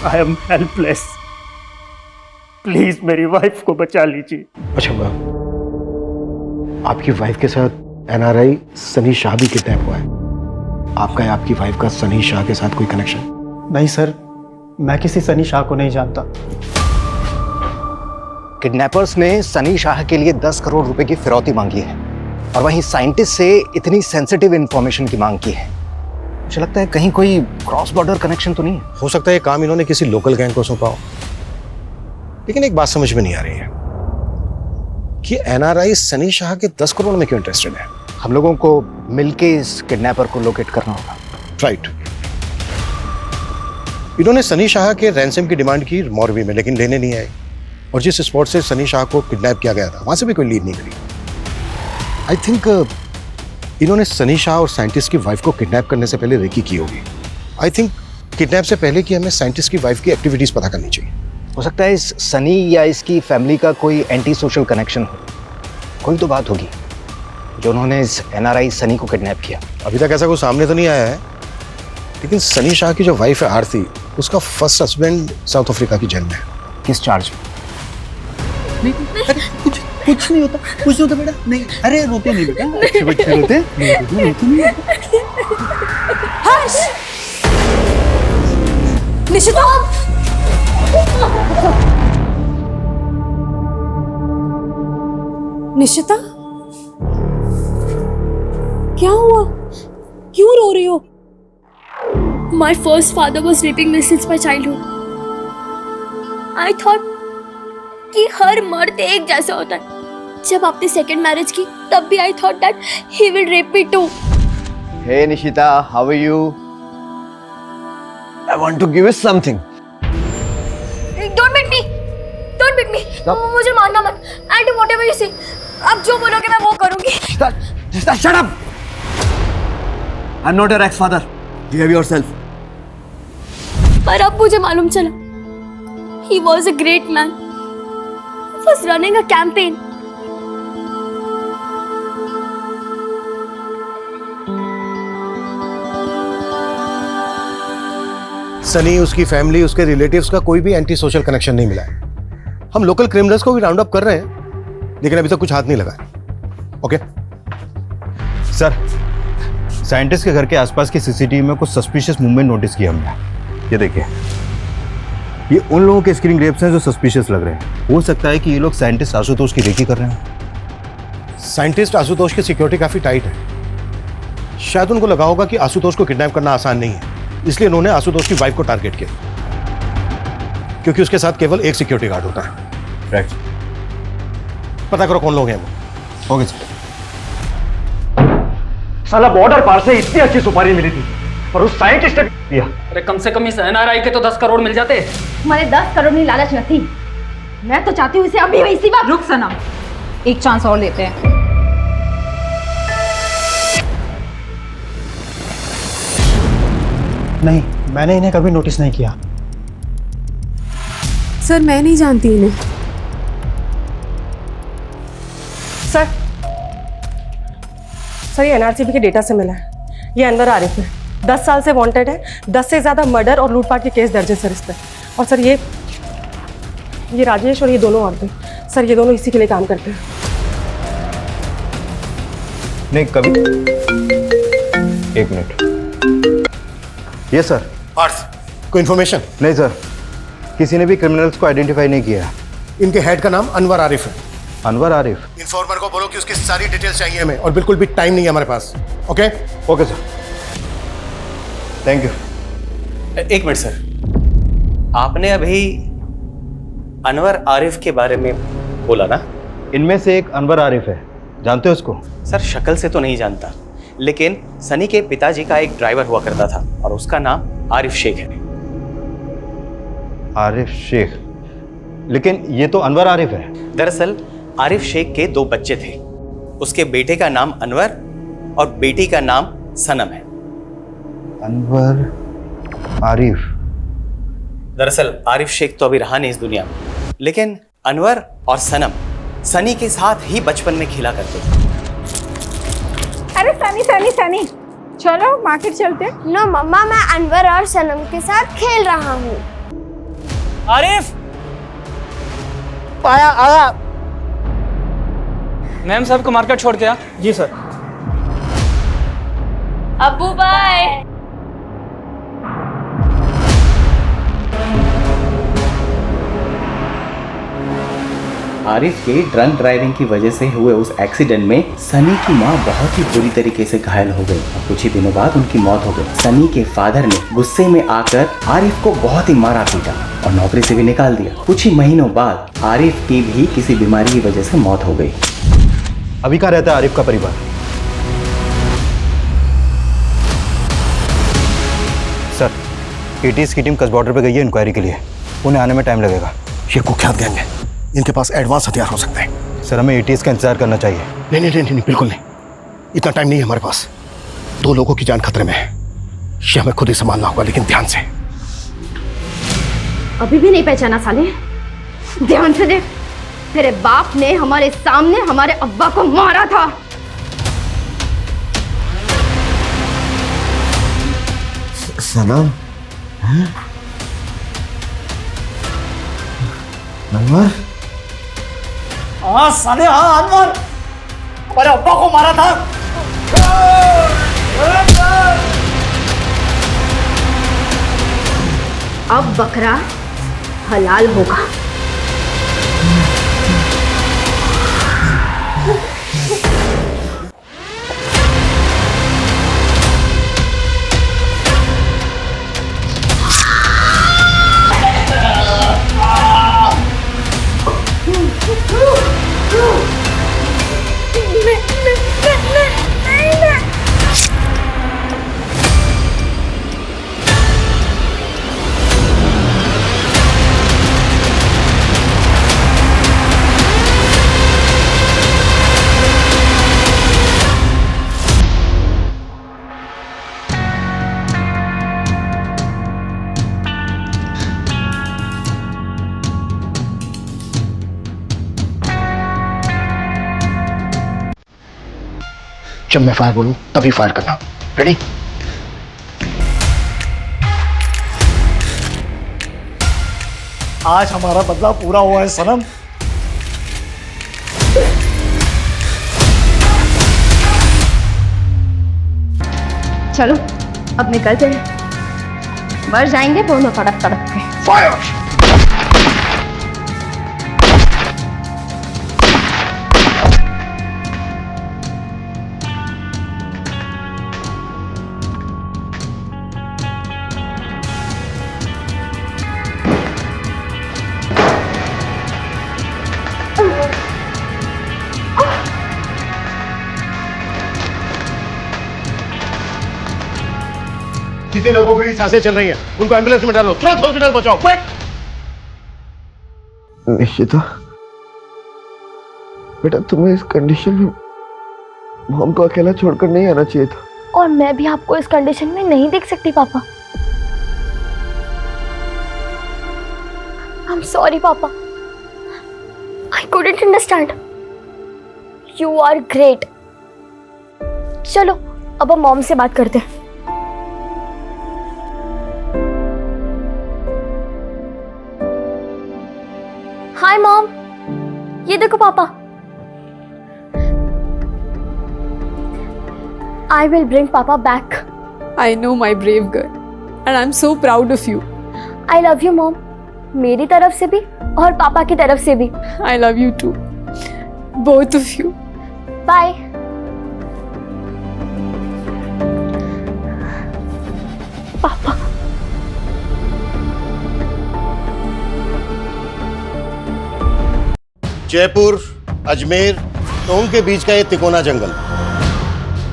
I am helpless. प्लीज मेरी वाइफ को बचा लीजिए। अच्छा मैम, आपकी वाइफ के साथ एनआरआई सनी शाह भी किडनैप हुआ है। आपका या आपकी वाइफ का सनी शाह के साथ कोई कनेक्शन? नहीं सर, मैं किसी सनी शाह को नहीं जानता। किडनैपर्स ने सनी शाह के लिए 10 करोड़ रुपए की फिरौती मांगी है और वहीं साइंटिस्ट से इतनी सेंसिटिव इंफॉर्मेशन की मांग की है। मुझे लगता है कहीं कोई क्रॉस बॉर्डर कनेक्शन तो नहीं है। हो सकता है ये काम इन्होंने किसी लोकल गैंग को सौंपा हो। लेकिन एक बात समझ में नहीं आ रही है कि एनआरआई सनी शाह के 10 करोड़ में क्यों इंटरेस्टेड है। हम लोगों को मिलके इस किडनैपर को लोकेट करना होगा। राइट। इन्होंने सनी शाह के रैंसम की डिमांड की मॉरबी में, लेकिन लेने नहीं आए। और जिस स्पॉट से सनी शाह को किडनैप किया गया था वहां से भी कोई लीड नहीं करी। आई थिंक इन्होंने सनी शाह और साइंटिस्ट की वाइफ को किडनैप करने से पहले रेकी की होगी। आई थिंक किडनैप से पहले कि हमें साइंटिस्ट की वाइफ की एक्टिविटीज पता करनी चाहिए। हो सकता है इस सनी या इसकी फैमिली का कोई एंटी सोशल कनेक्शन हो। कोई तो बात होगी जो उन्होंने इस एनआरआई सनी को किडनैप किया। अभी तक ऐसा कोई सामने तो नहीं आया है, लेकिन सनी शाह की जो वाइफ है आरती, उसका फर्स्ट हस्बैंड साउथ अफ्रीका की जेल में है। किस चार्ज में? कुछ नहीं होता, कुछ नहीं होता बेटा। नहीं, अरे रोते नहीं बेटा, अच्छे बच्चे रोते नहीं। हर्ष! निशिता! निशिता, क्या हुआ? क्यों रो रही हो? My first father was raping me since my childhood. I thought कि हर मर्द एक जैसा होता है। जब आपने सेकंड मैरिज की तब भी I thought that he will rape me too. Hey Nishita, how are you? I want to give you something. Don't beat me. Don't beat me. मुझे मारना मत. I'll do whatever you say. आप जो बोलोगे मैं वो करूँगी. Nishita, shut up. I'm not your ex-father. Behave yourself. पर अब मुझे मालूम चला. He was a great man. He was running a campaign. Sunny, उसकी फैमिली, उसके रिलेटिव्स का कोई भी एंटी सोशल कनेक्शन नहीं मिला है। हम लोकल क्रिमिनल्स को भी राउंड अप कर रहे हैं, लेकिन अभी तक कुछ हाथ नहीं लगा है। ओके सर, साइंटिस्ट के घर के आसपास की सीसीटीवी में कुछ सस्पिशियस मूवमेंट नोटिस किया हमने। ये देखिए, ये उन लोगों के स्क्रीन ग्रेप्स हैं जो सस्पिशियस लग रहे हैं। हो सकता है कि ये लोग साइंटिस्ट आशुतोष की रेकी कर रहे हैं। साइंटिस्ट आशुतोष की सिक्योरिटी काफी टाइट है। शायद उनको लगा होगा कि आशुतोष को किडनैप करना आसान नहीं है, इसलिए उन्होंने आशुतोष की वाइफ को टारगेट किया, क्योंकि उसके साथ केवल एक सिक्योरिटी गार्ड होता है। राइट। पता करो कौन लोग हैं वो। Okay sir. साला बॉर्डर पार से इतनी अच्छी सुपारी मिली थी और उस साइंटिस्ट ने दिया। अरे कम से कम इस एनआरआई के तो 10 करोड़ मिल जाते। मैंने 10 करोड़ की लालच न थी। मैं तो चाहती हूँ इसे अभी इसी बात। रुक सनम, एक चांस और लेते हैं। नहीं, मैंने इन्हें कभी नोटिस नहीं किया। सर मैं नहीं जानती इन्हें। सर ये एनआरसीबी के डेटा से मिला है। ये अनवर आरिफ है, 10 साल से वांटेड है। 10 से ज़्यादा मर्डर और लूटपाट के केस दर्ज है सर इस पर। और सर ये राजेश और ये दोनों औरतें, सर ये दोनों इसी के लिए काम करते हैं। नहीं, कभी। एक मिनट। ये सर। पार्थ, कोई इन्फॉर्मेशन? नहीं सर, किसी ने भी क्रिमिनल्स को आइडेंटिफाई नहीं किया। इनके हेड का नाम अनवर आरिफ है। अनवर आरिफ? इन्फॉर्मर को बोलो कि उसकी सारी डिटेल्स चाहिए हमें, और बिल्कुल भी टाइम नहीं है हमारे पास। Okay? Okay sir, thank you. एक मिनट सर, आपने अभी अनवर आरिफ के बारे में बोला ना? इनमें से एक अनवर आरिफ है, जानते हो उसको? सर शक्ल से तो नहीं जानता, लेकिन सनी के पिताजी का एक ड्राइवर हुआ करता था और उसका नाम आरिफ शेख है। आरिफ शेख, लेकिन ये तो अनवर आरिफ है। दरअसल आरिफ शेख के 2 बच्चे थे। उसके बेटे का नाम अनवर और बेटी का नाम सनम है। अनवर आरिफ। दरअसल आरिफ शेख तो अभी रहा नहीं इस दुनिया में, लेकिन अनवर और सनम सनी के साथ ही बचपन में खेला करते थे। अरे सनी सनी सनी, चलो मार्केट चलते। नो मम्मा, मैं अनवर और सनम के साथ खेल रहा हूँ। आरिफ, आया आया। मैम साहब को मार्केट छोड़ के आ। जी सर। अब्बू बाय। आरिफ के ड्रंक ड्राइविंग की वजह से हुए उस एक्सीडेंट में सनी की मां बहुत ही बुरी तरीके से घायल हो गई और कुछ ही दिनों बाद उनकी मौत हो गई। सनी के फादर ने गुस्से में आकर आरिफ को बहुत ही मारा पीटा और नौकरी से भी निकाल दिया। कुछ ही महीनों बाद आरिफ की भी किसी बीमारी की वजह से मौत हो गई। अभी कहाँ रहता है आरिफ का परिवार? सर, एटीएस की टीम कस बॉर्डर पे गई है इंक्वायरी के लिए। उन्हें आने में टाइम लगेगा। ये कुख्यात गैंग है, इनके पास एडवांस हथियार हो सकते हैं। सर, हमें एटीएस का इंतजार करना चाहिए। नहीं, बिल्कुल नहीं। इतना टाइम नहीं है हमारे पास। 2 लोगों की जान खतरे में है। ये हमें खुद ही संभालना होगा, लेकिन ध्यान से। अभी भी नहीं पहचाना साले? ध्यान से देख, तेरे बाप ने हमारे सामने हमारे अब्बा को मारा था। सनम? अनवर? हाँ साले, हाँ अनवर, हमारे अब्बा को मारा था। अब बकरा हलाल होगा। जब मैं फायर बोलूं तभी फायर करना। रेडी? आज हमारा बदला पूरा हुआ है सनम। चलो अब निकलते हैं, मर जाएंगे दोनों तड़प तड़प के। फायर! कितने लोगों की सांसें चल रही हैं, उनको एम्बुलेंस में डालो, तुरंत हॉस्पिटल पहुंचाओ। निश्चिता, बेटा तुम्हें इस कंडीशन में मॉम को अकेला छोड़कर नहीं आना चाहिए था। और मैं भी आपको इस कंडीशन में नहीं देख सकती पापा। आई एम सॉरी पापा, I couldn't understand. You are great. चलो अब हम मॉम से बात करते हैं। हाय मॉम, ये देखो पापा। I will bring Papa back. I know, my brave girl, and I'm so proud of you. I love you, Mom. मेरी तरफ से भी और पापा की तरफ से भी. I love you too. Both of you. Bye. पापा. जयपुर, अजमेर, टोंक के बीच का ये तिकोना जंगल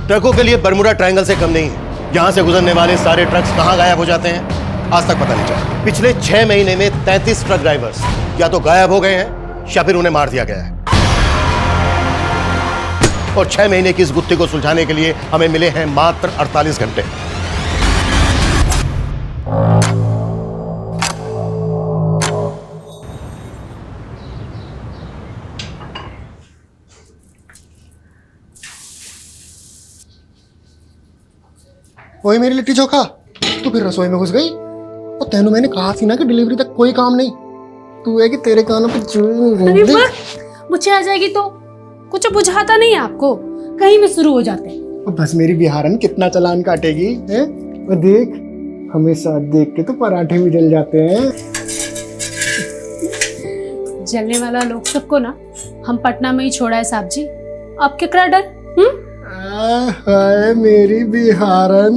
ट्रकों के लिए बरमुडा ट्रायंगल से कम नहीं है। यहाँ से गुजरने वाले सारे ट्रक्स कहाँ गायब हो जाते हैं? आज तक पता नहीं चला। पिछले 6 महीने में 33 ट्रक ड्राइवर्स या तो गायब हो गए हैं या फिर उन्हें मार दिया गया है। और 6 महीने की इस गुत्थी को सुलझाने के लिए हमें मिले हैं मात्र 48 घंटे। वही मेरी लिट्टी चोखा, तू फिर रसोई में घुस गई। और तेनू मैंने कहा थी ना कि डिलीवरी तक कोई काम नहीं। तू है कि तेरे कानों पे मुझे आ जाएगी तो कुछ बुझाता नहीं है आपको, कहीं भी शुरू हो जाते हैं। बस मेरी बिहारन कितना चालान काटेगी है? और देख, हमेशा देख के तो पराठे भी जल जाते हैं। जलने वाला लोग सबको ना हम पटना में ही छोड़ा है साहब जी, अब क्या डर? हाय मेरी बिहारन,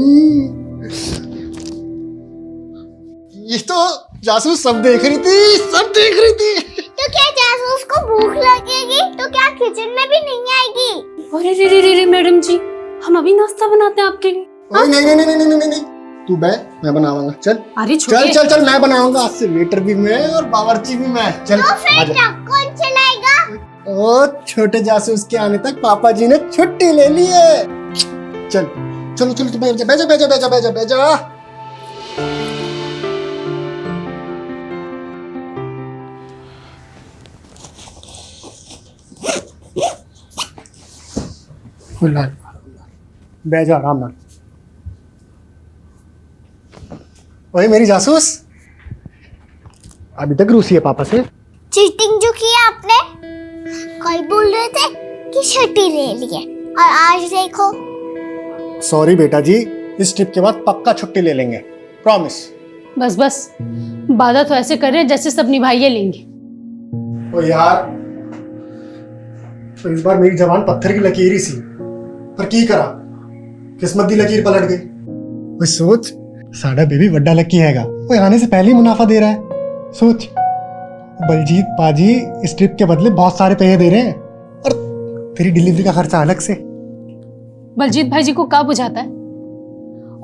ये तो जासूस सब देख रही थी, सब देख रही थी। तो क्या जासूस को भूख लगेगी तो क्या किचन में भी नहीं आएगी? अरे रे मैडम जी, हम अभी नाश्ता बनाते हैं आपके लिए। नहीं, तू मैं बनाऊंगा। चल अरे चल मैं बनाऊंगा। आज से वेटर भी मैं और बावर्ची भी मैं। चल तो फिर कौन चलाएगा? ओ छोटे जासूस के आने तक पापा जी ने छुट्टी ले ली है। चलो तू बैठ जा। बैठ जा आराम नाल। वही मेरी जासूस अभी तक रूसी है पापा से। चीटिंग जो की आपने, कल बोल रहे थे कि छुट्टी ले ली है और आज देखो। सॉरी बेटा जी, इस ट्रिप के बाद पक्का छुट्टी ले लेंगे, प्रॉमिस। बस वादा तो ऐसे कर रहे हैं जैसे सब निभाइए लेंगे। ओ यार, तो इस बार मेरी जबान पत्थर की लकीर ही सी, पर की करा, किस्मत दी लकीर पलट गई। वो सोच, साडा बेबी बड़ा लकी हैगा, वो आने से पहले ही मुनाफा दे रहा है। सोच, बलजीत पाजी इस ट्रिप के बदले बहुत सारे पैसे दे रहे हैं और तेरी डिलीवरी का खर्चा अलग से। बलजीत भाई जी को क्या बुझाता है?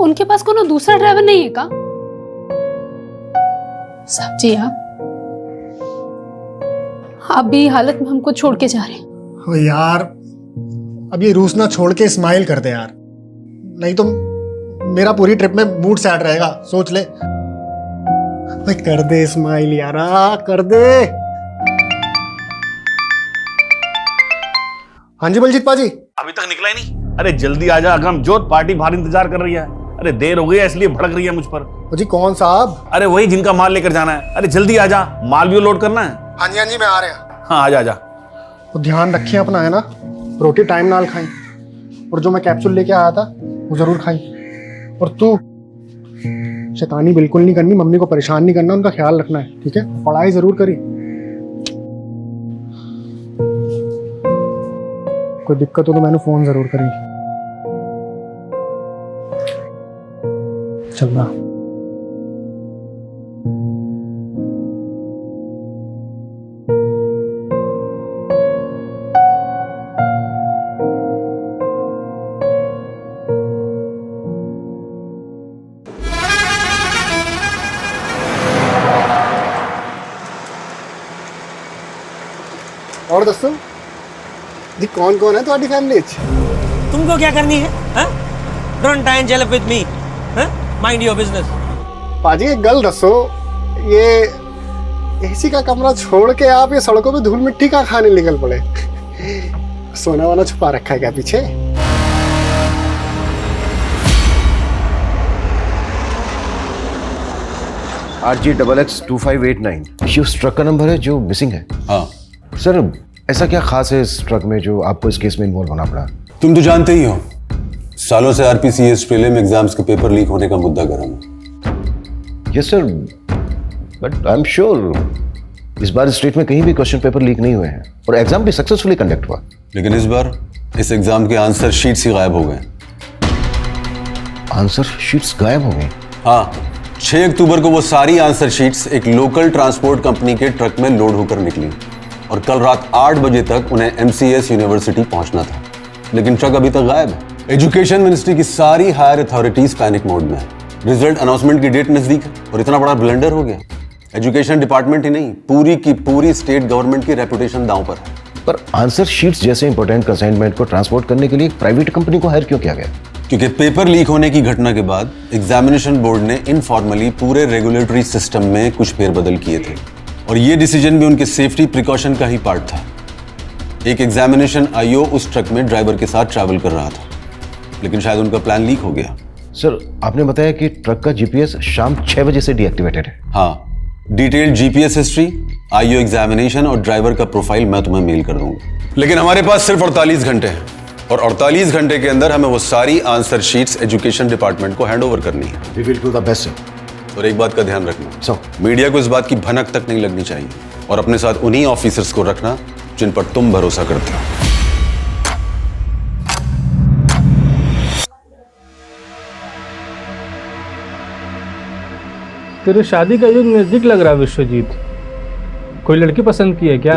उनके पास कोनो दूसरा ड्राइवर नहीं है का? साहब जी आप भी हालत में हमको छोड़ के जा रहे हैं। ओ यार, अब ये रूस ना छोड़ के स्माइल कर दे यार, नहीं तो मेरा पूरी ट्रिप में मूड सैड रहेगा। सोच ले भाई, कर दे स्माइल यारा, कर दे। हाँ जी बलजीत पाजी। अभी तक निकला ही नहीं? अरे जल्दी आ जा अगमजोत, पार्टी बाहर इंतजार कर रही है। अरे देर हो गई है इसलिए भड़क रही है मुझ पर। जी कौन साहब? अरे वही जिनका माल लेकर जाना है। अरे जल्दी आ जा, माल भी लोड करना है। हाँ जी मैं आ रहा हूँ। हाँ आ जा। तो ध्यान रखिए अपना, है ना, रोटी टाइम नाल खाई और जो मैं कैप्सूल लेके आया था वो जरूर खाई। और तू शैतानी बिल्कुल नहीं करनी, मम्मी को परेशान नहीं करना, उनका ख्याल रखना है, ठीक है? पढ़ाई जरूर करी। कोई दिक्कत हो तो मैंने फोन जरूर करी। चलना। और दोस्तों जी, कौन कौन है तुम्हारी फैमिली? तुमको क्या करनी है? Don't time jail with me, mind your business. पाजी एक गल दसो, ये एसी का कमरा छोड़ के आप ये सड़कों पे धूल मिट्टी का खाने निकल पड़े? सोना वाना छुपा रखा है क्या पीछे? RG XX2589 ये उस ट्रक का नंबर है जो मिसिंग है। हाँ सर, ऐसा क्या खास है इस ट्रक में जो आपको इस केस में इन्वॉल्व होना पड़ा? तुम तो जानते ही हो, सालों से RPCS प्रीलिम एग्जाम्स के पेपर लीक होने का मुद्दा गर्म है। Yes sir, but I am sure इस बार स्टेट में कहीं भी क्वेश्चन पेपर लीक नहीं हुए हैं और एग्जाम भी सक्सेसफुली कंडक्ट हुआ। लेकिन इस बार इस एग्जाम के आंसर शीट्स ही गायब हो गए। आंसर शीट्स गायब हो गई? हाँ, 6 अक्टूबर को वो सारी आंसर शीट्स एक लोकल ट्रांसपोर्ट कंपनी के ट्रक में लोड होकर निकली और कल रात 8 बजे तक उन्हें MCS यूनिवर्सिटी पहुंचना था, लेकिन ट्रक अभी तक गायब है। एजुकेशन मिनिस्ट्री की सारी हायर अथॉरिटीज पैनिक मोड में है। रिजल्ट अनाउंसमेंट की डेट नजदीक है और इतना बड़ा ब्लंडर हो गया। एजुकेशन डिपार्टमेंट ही नहीं, पूरी की पूरी स्टेट गवर्नमेंट की रेपुटेशन दांव पर है। पर आंसर शीट्स जैसे इंपॉर्टेंट कंसाइनमेंट को ट्रांसपोर्ट करने के लिए एक प्राइवेट कंपनी को हायर क्यों किया गया? क्योंकि पेपर लीक होने की घटना के बाद एग्जामिनेशन बोर्ड ने इनफॉर्मली पूरे रेगुलेटरी सिस्टम में कुछ फेरबदल किए थे और ये डिसीजन भी उनके सेफ्टी प्रिकॉशन का ही पार्ट था। एक एग्जामिनेशन आईओ उस ट्रक में ड्राइवर के साथ ट्रैवल कर रहा था, लेकिन शायद उनका प्लान लीक हो गया। सर, आपने बताया कि ट्रक का जीपीएस शाम 6 बजे से डीएक्टिवेटेड है। हाँ, detailed GPS history, IO examination और ड्राइवर का प्रोफाइल मैं तुम्हें मेल कर दूंगा। लेकिन हमारे पास सिर्फ 48 घंटे हैं और 48 घंटे के अंदर हमें वो सारी आंसर शीट्स एजुकेशन डिपार्टमेंट को हैंड ओवर करनी है। We will do the best sir. और एक बात का ध्यान रखना, मीडिया को इस बात की भनक तक नहीं लगनी चाहिए और अपने साथ उन्हीं ऑफिसर्स को रखना जिन पर तुम भरोसा करते हो। तेरे शादी का युग नजदीक लग रहा है विश्वजीत। कोई लड़की पसंद की है क्या?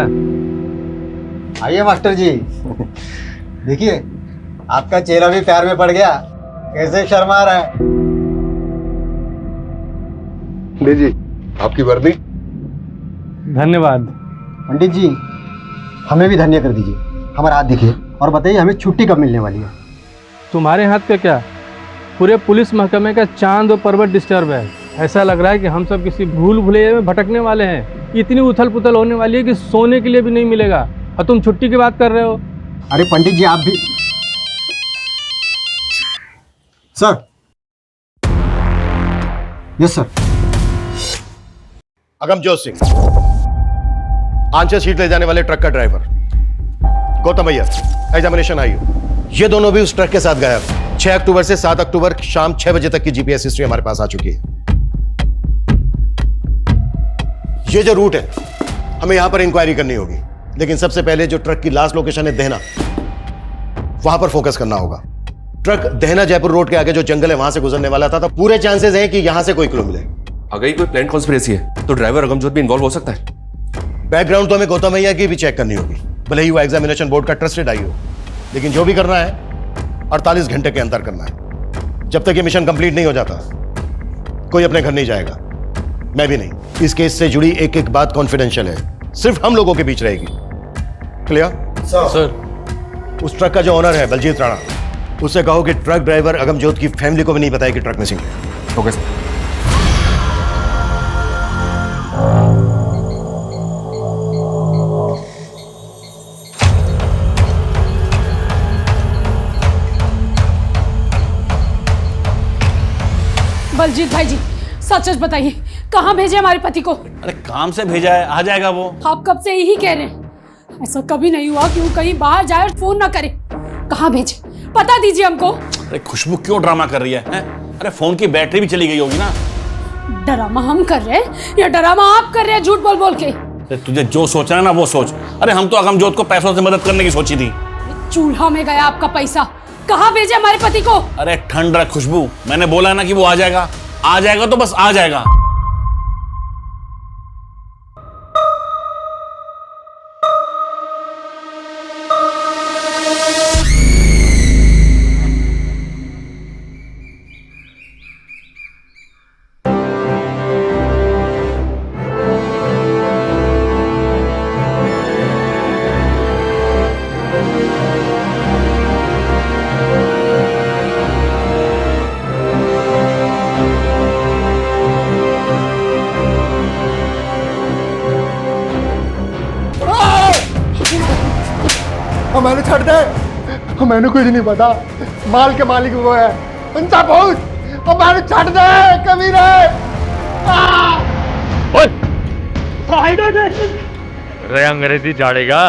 आइए मास्टर जी, देखिए आपका चेहरा भी प्यार में पड़ गया। कैसे शर्मा रहा है। लीजिए आपकी वर्दी। धन्यवाद। पंडित जी, हमें भी धन्य कर दीजिए। हमारा हाथ दिखिए और बताइए हमें छुट्टी कब मिलने वाली है। तुम्हारे हाथ का क्या, पूरे पुलिस महकमे का चांद और पर्वत डिस्टर्ब है। ऐसा लग रहा है कि हम सब किसी भूल भुलैया में भटकने वाले हैं। इतनी उथल पुथल होने वाली है कि सोने के लिए भी नहीं मिलेगा और तुम छुट्टी की बात कर रहे हो। अरे पंडित जी आप भी। Sir. Yes sir. Agamjot Singh, answer sheet ले जाने वाले ट्रक का ड्राइवर। गौतम भैया, एग्जामिनेशन आई हो। ये दोनों भी उस ट्रक के साथ गए। 6 अक्टूबर से 7 अक्टूबर शाम 6 बजे तक की जीपीएस हिस्ट्री हमारे पास आ चुकी है। ये जो रूट है, हमें यहां पर इंक्वायरी करनी होगी, लेकिन सबसे पहले जो ट्रक की लास्ट लोकेशन है देहना, वहां पर फोकस करना होगा। ट्रक देहना जयपुर रोड के आगे जो जंगल है वहां से गुजरने वाला था, तो पूरे चांसेस हैं कि यहां से कोई क्लू मिले। अगर ये कोई प्लान कॉन्स्पिरेसी है तो ड्राइवर अगमजोत भी इन्वॉल्व हो सकता है। बैकग्राउंड तो हमें गौतम भैया की भी चेक करनी होगी, भले ही वो एग्जामिनेशन बोर्ड का ट्रस्टेड आई हो, लेकिन जो भी करना है 48 घंटे के अंदर करना है। जब तक ये मिशन कंप्लीट नहीं हो जाता कोई अपने घर नहीं जाएगा, मैं भी नहीं। इस केस से जुड़ी एक एक बात कॉन्फिडेंशियल है, सिर्फ हम लोगों के बीच रहेगी। Clear sir? उस ट्रक का जो ओनर है बलजीत राणा, उससे कहो कि ट्रक ड्राइवर अगमजोत की फैमिली को भी नहीं बताया कि ट्रक मिसिंग है। Okay sir. बलजीत भाई जी, सच सच बताइए, कहाँ भेजे हमारे पति को? अरे काम से भेजा है, आ जाएगा वो। आप कब से यही कह रहे हैं। ऐसा कभी नहीं हुआ कि वो कहीं बाहर जाए और फोन ना करे। कहाँ भेजे, पता दीजिए हमको। अरे खुशबू क्यों ड्रामा कर रही है, हैं? अरे फोन की बैटरी भी चली गई होगी ना। ड्रामा हम कर रहे हैं या ड्रामा आप कर रहे हैं झूठ बोल बोल के? अरे तुझे जो सोचना है ना वो सोच। अरे हम तो अगमजोत को पैसों से मदद करने की सोची थी। चूल्हा में गया आपका पैसा। कहाँ भेजे हमारे पति को? अरे ठंड रख खुशबू, मैंने बोला ना कि वो आ जाएगा। आ जाएगा तो बस आ जाएगा। मैंने छड़ दे, मैंने कुछ नहीं पता। माल के मालिक वो है, उनसा पहुंच। मैंने छड़ दे कभी रे अंग्रेजी झाड़ेगा।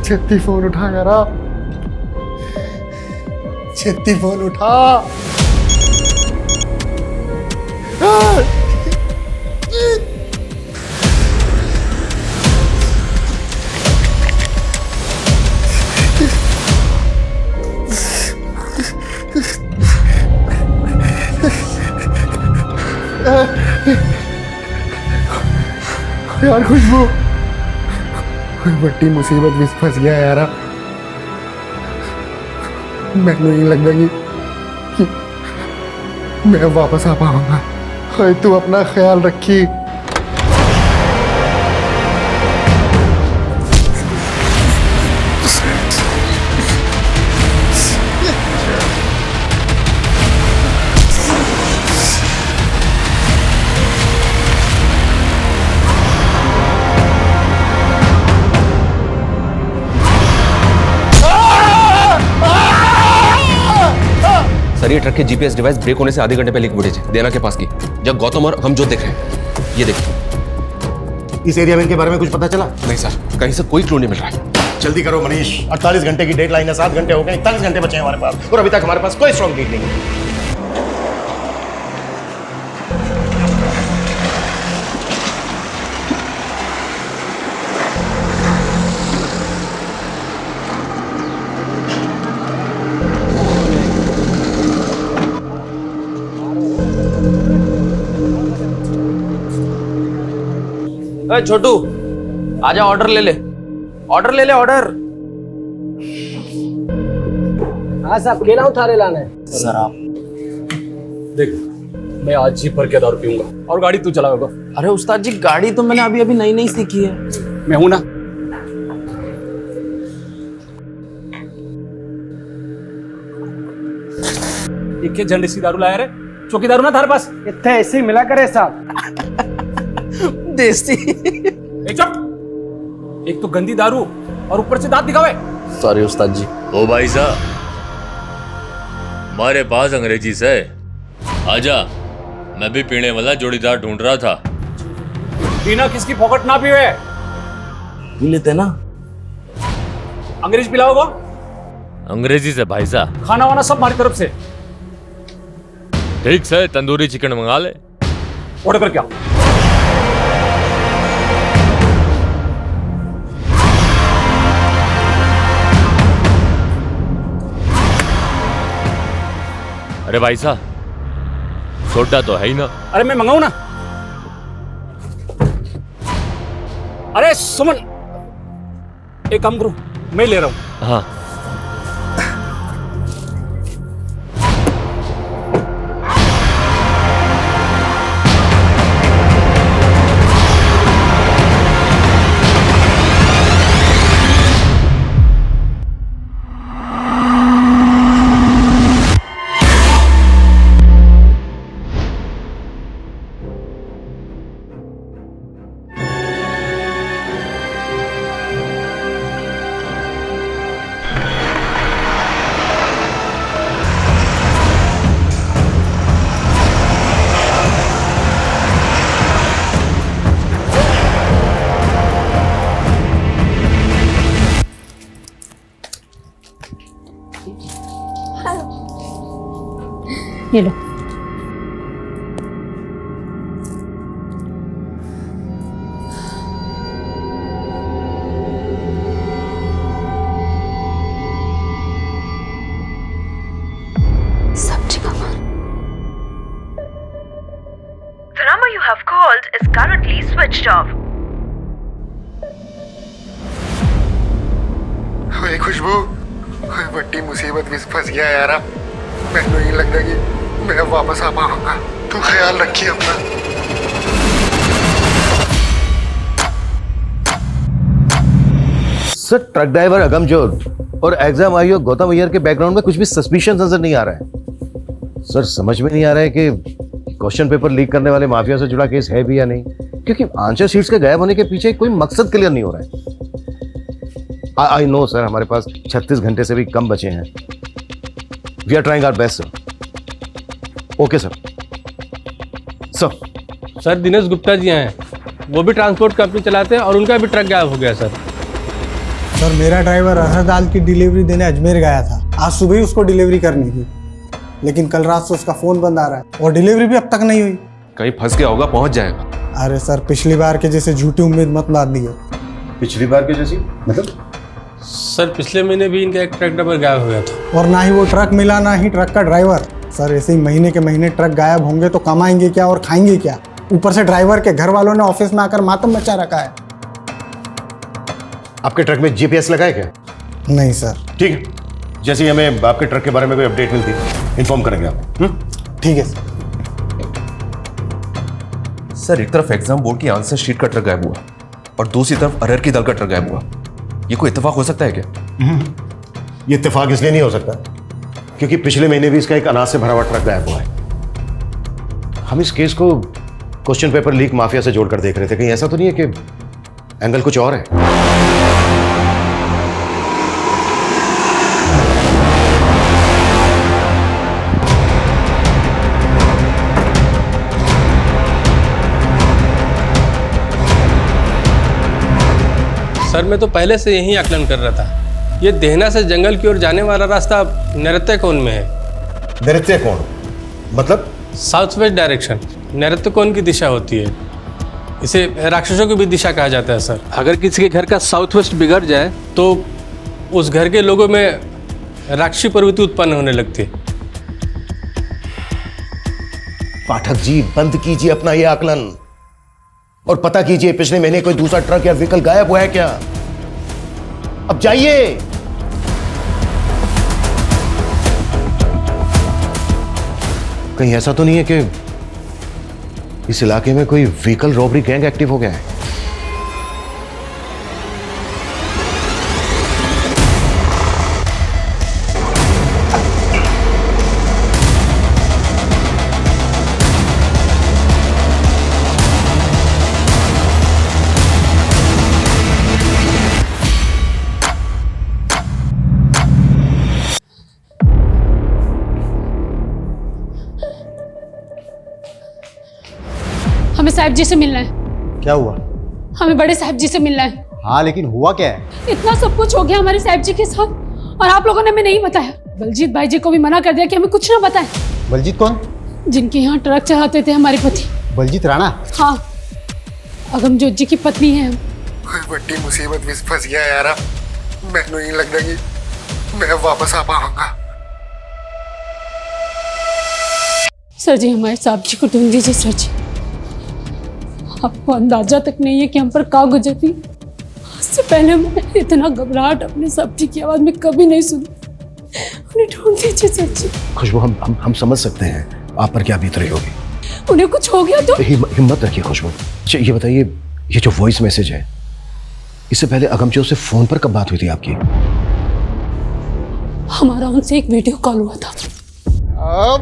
छेती फोन उठा यार, छेती फोन उठा। यार खुशबू, कोई बड़ी मुसीबत में फंस गया यार। मैंने नहीं लगता कि मैं वापस आ पाऊंगा। तू अपना ख्याल रखी। सर ये ट्रक के जीपीएस डिवाइस ब्रेक होने से आधे घंटे पहले की फुटेज है, देना के पास की, जब गौतम और हम जो देख रहे हैं। ये देखिए। इस एरिया में इनके बारे में कुछ पता चला? नहीं सर, कहीं से कोई क्लू नहीं मिल रहा है। जल्दी करो मनीष, 48 घंटे की डेडलाइन है, 7 घंटे हो गए, 41 घंटे बचे हैं हमारे पास, और अभी तक हमारे पास कोई स्ट्रॉन्ग लीड नहीं है। छोटू आजा, ऑर्डर ले ले, ऑर्डर ले ले, ऑर्डर। हाँ साहब, केला उतारे लाना है सर आप देख, मैं आज ही भर के दारू पीऊंगा और गाड़ी तू चलाएगा। अरे उस्ताद जी, गाड़ी तो मैंने अभी अभी नई नई सीखी है। मैं हूं ना। एक झंडी दारू लाया रे, चौकी दारू ना थारे पास इतने ऐसे मिला करे साहब। देसी। एक तो गंदी दारू और ऊपर से दांत दिखावे। सॉरी उस्ताद जी। ओ भाई साहब, हमारे पास अंग्रेजी से आजा, मैं भी पीने वाला जोड़ीदार ढूंढ रहा था। बिना किसकी पॉकेट ना पीवे। पी लेते ना। अंग्रेजी पिलाओगे? अंग्रेजी से भाई साहब। खाना वाना सब हमारी तरफ से। ठीक से तंदूरी चिकन मंगा ले। ऑर्डर कर क्या? अरे भाई साहब, सोडा तो है ही ना। अरे मैं मंगाऊं ना। अरे सुमन, एक काम करो, मैं ले रहा हूं। हाँ ये लो। सब्जी का माल। The number you have called is currently switched off. ओए खुशबू, कोई बड़ी मुसीबत में फंस गया यार। मैंने नहीं लगता कि मैं वापस आ पाऊंगा। तू ख्याल रखिए अपना। सर ट्रक ड्राइवर अगमजोत और एग्जाम आईओ गौतम अय्यर के बैकग्राउंड में कुछ भी सस्पिशियस नजर नहीं आ रहा है। सर समझ में नहीं आ रहा है कि क्वेश्चन पेपर लीक करने वाले माफिया से जुड़ा केस है भी या नहीं, क्योंकि आंसर शीट्स के गायब होने के पीछे कोई मकसद क्लियर नहीं हो रहा है। आई नो सर, हमारे पास 36 घंटे से भी कम बचे हैं। We are trying our best sir. Okay sir. Sir Dinesh Gupta ji हैं, वो भी ट्रांसपोर्ट कंपनी चलाते हैं और उनका भी ट्रक गायब हो गया सर। सर मेरा ड्राइवर अरहर दाल की डिलीवरी देने अजमेर गया था। आज सुबह ही उसको डिलीवरी करनी थी, लेकिन कल रात से उसका फ़ोन बंद आ रहा है और डिलीवरी भी अब तक नहीं हुई। कहीं फंस गया होगा, पहुंच जाएगा। अरे सर पिछली बार के जैसे झूठी उम्मीद मत बांधिए। पिछली बार के जैसी मतलब? सर पिछले महीने भी इनका एक ट्रक ड्राइवर गायब हो गया था। और ना ही वो ट्रक मिला, ना ही ट्रक का ड्राइवर। सर ऐसे ही महीने के महीने ट्रक गायब होंगे तो कमाएंगे क्या और खाएंगे क्या? ऊपर से ड्राइवर के घर वालों ने ऑफिस में आकर मातम मचा रखा है। आपके ट्रक में जीपीएस लगा है क्या? नहीं सर। ठीक है, जैसे ही हमें आपके ट्रक के बारे में कोई अपडेट मिलती है इन्फॉर्म करेंगे आपको। ठीक है सर। सर एक तरफ एग्जाम बोर्ड की आंसर शीट का ट्रक गायब हुआ और दूसरी तरफ अरहर की दाल का ट्रक गायब हुआ। ये कोई इत्तेफाक हो सकता है क्या? ये इत्तेफाक इसलिए नहीं हो सकता क्योंकि पिछले महीने भी इसका एक अनाज से भरा हुआ ट्रक गायब हुआ है। हम इस केस को क्वेश्चन पेपर लीक माफिया से जोड़कर देख रहे थे। कहीं ऐसा तो नहीं है कि एंगल कुछ और है? सर मैं तो पहले से यही आकलन कर रहा था। ये देहना से जंगल की ओर जाने वाला रास्ता नैऋत्य-कोण में है। नैऋत्य-कोण मतलब? साउथ वेस्ट डायरेक्शन नैऋत्य-कोण की दिशा होती है। इसे राक्षसों की भी दिशा कहा जाता है सर। अगर किसी के घर का साउथ वेस्ट बिगड़ जाए तो उस घर के लोगों में राक्षसी प्रवृत्ति उत्पन्न होने लगती है। पाठक जी बंद कीजिए अपना ये आकलन और पता कीजिए पिछले महीने कोई दूसरा ट्रक या व्हीकल गायब हुआ है क्या? अब जाइए। कहीं ऐसा तो नहीं है कि इस इलाके में कोई व्हीकल रॉबरी गैंग एक्टिव हो गया है? हमें साहब जी से मिलना है। क्या हुआ? हमें बड़े साहब जी से मिलना है। हाँ लेकिन हुआ क्या है? इतना सब कुछ हो गया हमारे साहब जी के साथ और आप लोगों ने हमें नहीं बताया। बलजीत भाई जी को भी मना कर दिया कि हमें कुछ ना बताएं। बलजीत कौन? जिनके यहाँ ट्रक चलाते थे हमारे पति। बलजीत राणा? हाँ, अगमजोत जी की पत्नी है हम। बड़ी मुसीबत में फंस गया यार। मैंने नहीं लगता कि मैं वापस आ पाऊंगा। सर जी हमारे साहब जी को ढूंढ दीजिए सर जी। आपको अंदाजा तक नहीं है कि हम पर क्या गुजरती। इससे पहले मैंने इतना घबराहट अपने साहब जी की आवाज में कभी नहीं सुनी। उन्हें ढूंढ दीजिए सर जी। खुशबू हम समझ सकते हैं आप पर क्या बीत रही होगी। उन्हें कुछ हो गया तो? हिम्मत रखिए खुशबू। अच्छा ये बताइए, ये जो वॉइस मैसेज है इससे पहले अगमजोत से फोन पर कब बात हुई थी आपकी? हमारा उनसे एक वीडियो कॉल हुआ था।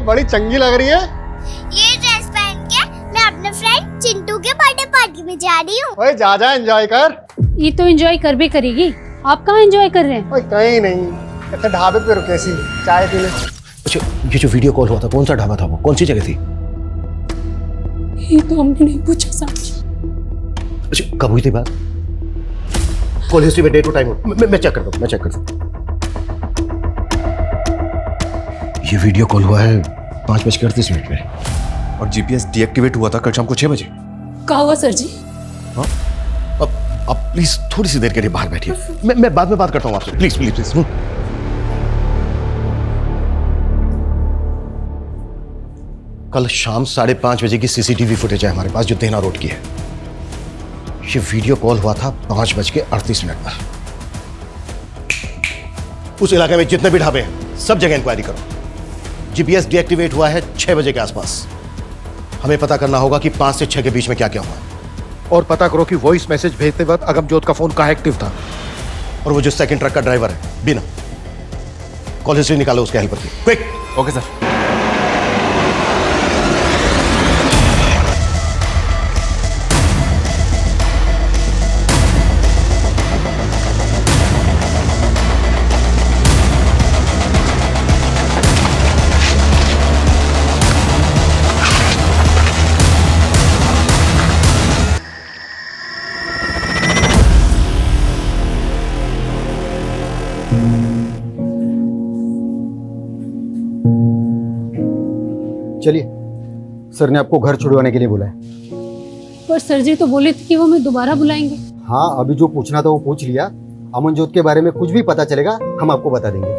बड़ी चंगी लग रही है। ये ड्रेस पहन के मैं अपने फ्रेंड चिंटू के बर्थडे पार्टी में जा रही हूँ। ओए जा एंजॉय कर। ये तो एंजॉय कर भी करेगी। आप कहाँ एंजॉय कर रहे हैं? ओए कहीं नहीं, ऐसे ढाबे पे रुके सी चाय पीने। अच्छा ये जो वीडियो कॉल हुआ था कौन सा ढाबा था वो? कौन सी जगह थी? ये तो हमने नहीं पूछा साहब जी। अच्छा कब हुई थी बात? कॉल हिस्ट्री में डेट और टाइम मैं चेक करता हूँ। ये वीडियो कॉल हुआ है 5:38 में और जीपीएस डीएक्टिवेट हुआ था कल शाम को 6 बजे। क्या हुआ सर जी? हाँ? अब प्लीज थोड़ी सी देर के लिए बाहर बैठिए। मैं बाद में बात करता हूँ आपसे। प्लीज। कल शाम 5:30 बजे की सीसीटीवी फुटेज है हमारे पास जो देहना रोड की है। ये वीडियो कॉल हुआ था 5:38 पर। उस इलाके में जितने भी ढाबे हैं सब जगह इंक्वायरी करो। जीपीएस डीएक्टिवेट हुआ है 6 बजे के आसपास। हमें पता करना होगा कि 5 से 6 के बीच में क्या क्या हुआ और पता करो कि वॉइस मैसेज भेजते वक्त अगमजोत का फोन कहाँ एक्टिव था और वो जो सेकंड ट्रक का ड्राइवर है बिना। कॉल हिस्ट्री निकालो उसके हेल्पर की। क्विक। Okay sir. चलिए, सर ने आपको घर छुड़वाने के लिए बुलाया। पर सर जी तो बोले थे कि वो हमें दोबारा बुलाएंगे। हाँ, अभी जो पूछना था वो पूछ लिया। अमनजोत के बारे में कुछ भी पता चलेगा हम आपको बता देंगे।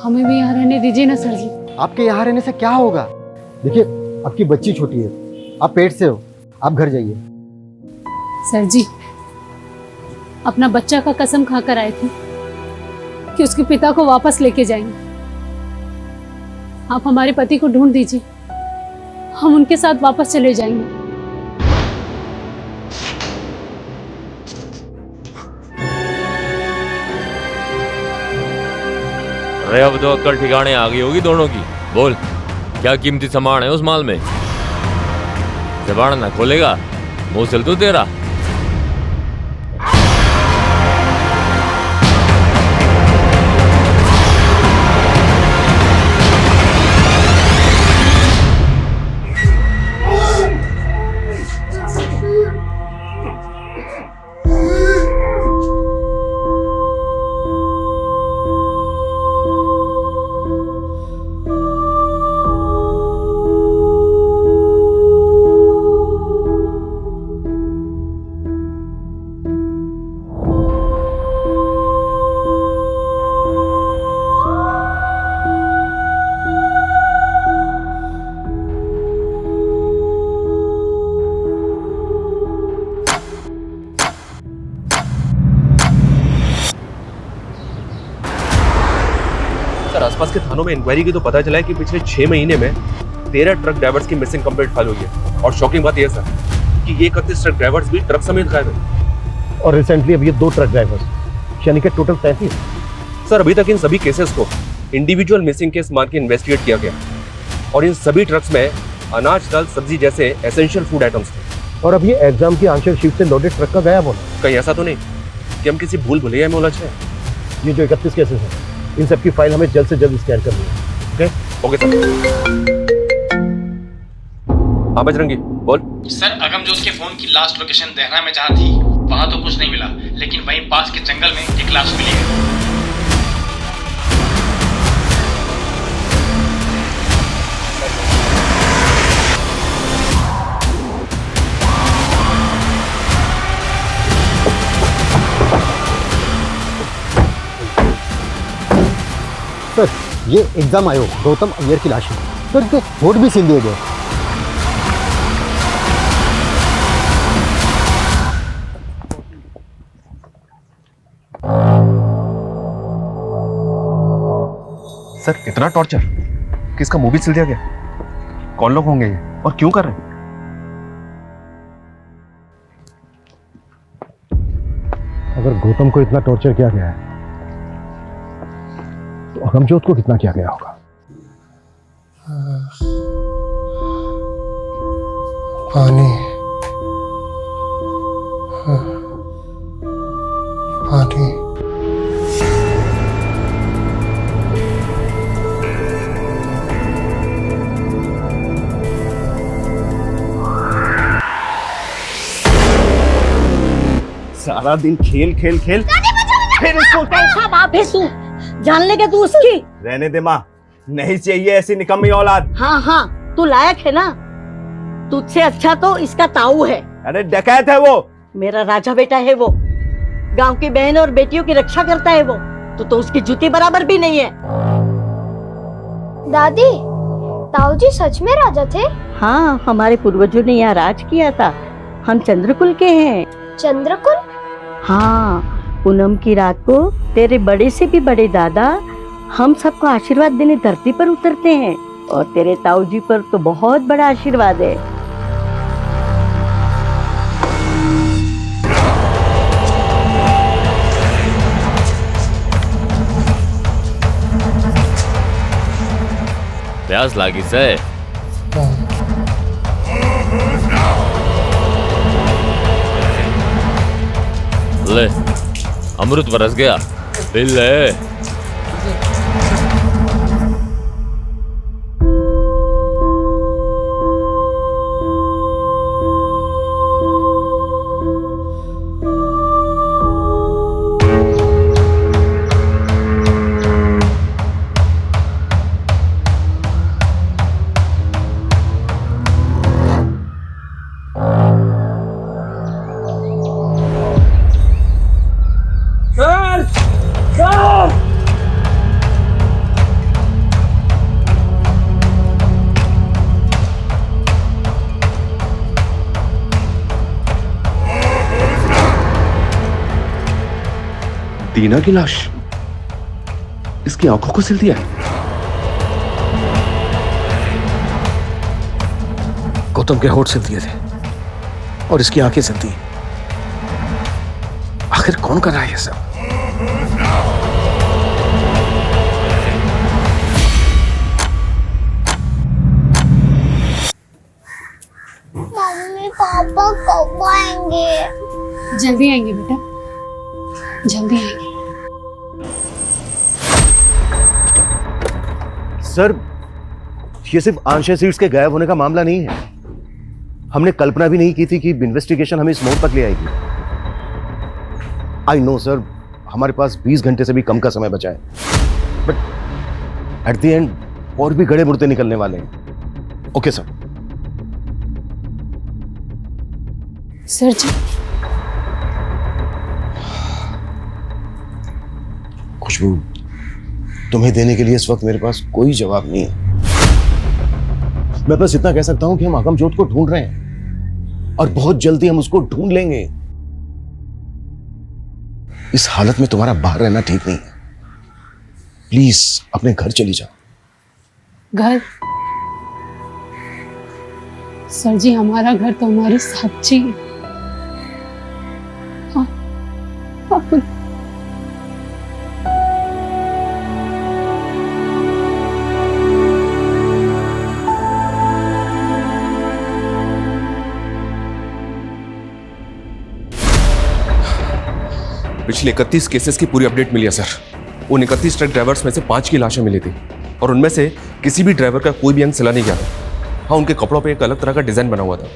हमें भी यहाँ रहने दीजिए ना सर जी। आपके यहाँ रहने से क्या होगा? देखिए, आपकी बच्ची छोटी है, आप पेट से हो, आप घर जाइए। सर जी, अपना बच्चा का कसम खाकर आए थे कि उसके पिता को वापस लेके जाएंगे। आप हमारे पति को ढूंढ दीजिए, हम उनके साथ वापस चले जाएंगे। अरे अब तो अक्कल ठिकाने आ गई होगी दोनों की। बोल, क्या कीमती सामान है उस माल में? जबान ना खोलेगा, मुंह चल तू तेरा। आसपास के थानों में इंक्वायरी की तो पता चला है कि पिछले 6 महीने में 13 ट्रक ड्राइवर्स की मिसिंग कंप्लेंट फाइल हुई है। और शॉकिंग बात यह सर कि ये 31 ट्रक ड्राइवर्स भी ट्रक समेत गायब है। और रिसेंटली अब ये 2 ट्रक ड्राइवर्स, यानी कि टोटल 33। सर, अभी तक इन सभी केसेस को इंडिविजुअल मिसिंग केस मान के इन्वेस्टिगेट किया गया और इन सभी ट्रक्स में अनाज, दाल, सब्जी जैसे एसेंशियल फूड आइटम्स थे। और अब ये एग्जाम की आंसर शीट से लोडेड ट्रक का गायब होना। कहीं ऐसा तो नहीं कि हम किसी भूल भुलैया में उलझ गए? ये जो 31 केसेस हैं, इन सब की फाइल हमें जल्द से जल्द स्कैन करनी है। Okay sir. हाँ बजरंगी, बोल। सर, अगमजोत के फोन की लास्ट लोकेशन देहरा में जहाँ थी वहाँ तो कुछ नहीं मिला, लेकिन वहीं पास के जंगल में एक लाश मिली है। सर, ये एग्जाम आयोग गौतम अय्यर की लाश है। सर, इनके वोट भी सील दिए गए। सर, इतना टॉर्चर किसका मुंह भी सिल दिया गया? कौन लोग होंगे ये और क्यों कर रहे हैं? अगर गौतम को इतना टॉर्चर किया गया है तो अगमजोत को कितना किया गया होगा? पानी, पानी। सारा दिन खेल खेल खेल, फिर इसको कैसा बाप है तू? जान लेगा तू उसकी? रहने दे माँ, नहीं चाहिए ऐसी निकम्मी औलाद। हाँ हाँ, तू लायक है ना। तुझसे अच्छा तो इसका ताऊ है। अरे डकैत है वो। मेरा राजा बेटा है वो। गांव की बहन और बेटियों की रक्षा करता है वो। तो उसकी जूती बराबर भी नहीं है। दादी, ताऊ जी सच में राजा थे? हाँ, हमारे पूर्वजों ने यहाँ राज किया था। हम चंद्रकुल के हैं। चंद्रकुल? हाँ, पूनम की रात को तेरे बड़े से भी बड़े दादा हम सबको आशीर्वाद देने धरती पर उतरते हैं और तेरे ताऊ जी पर तो बहुत बड़ा आशीर्वाद है। प्यास लागी से ले, अमृत बरस गया, पी ले। दीना की लाश इसकी आंखों को सिल दिया है। गौतम के होठ सिल दिए थे और इसकी आंखें सिल दी। आखिर कौन कर रहा है ये सब? मम्मी पापा कब आएंगे? जल्दी आएंगे बेटा, जल्दी आएंगे। सर, ये सिर्फ आंशिया सीड्स के गायब होने का मामला नहीं है। हमने कल्पना भी नहीं की थी कि इन्वेस्टिगेशन हमें इस मोड़ तक ले आएगी। आई नो सर, हमारे पास 20 घंटे से भी कम का समय बचा है, बट एट द एंड और भी गड़े मुर्दे निकलने वाले हैं। Okay sir. सर जी, खुशबू, तुम्हें देने के लिए इस वक्त मेरे पास कोई जवाब नहीं है। मैं बस इतना कह सकता हूं कि हम अगमजोत को ढूंढ रहे हैं और बहुत जल्दी हम उसको ढूंढ लेंगे। इस हालत में तुम्हारा बाहर रहना ठीक नहीं है। प्लीज अपने घर चली जाओ। घर? सर जी, हमारा घर तो हमारी साक्षी है। आप पिछले 31 केसेस की पूरी अपडेट मिली है सर। उन 31 ट्रक ड्राइवर्स में से 5 की लाशें मिली थी और उनमें से किसी भी ड्राइवर का कोई भी अंग सिला नहीं गया था। हाँ, उनके कपड़ों पे एक अलग तरह का डिजाइन बना हुआ था।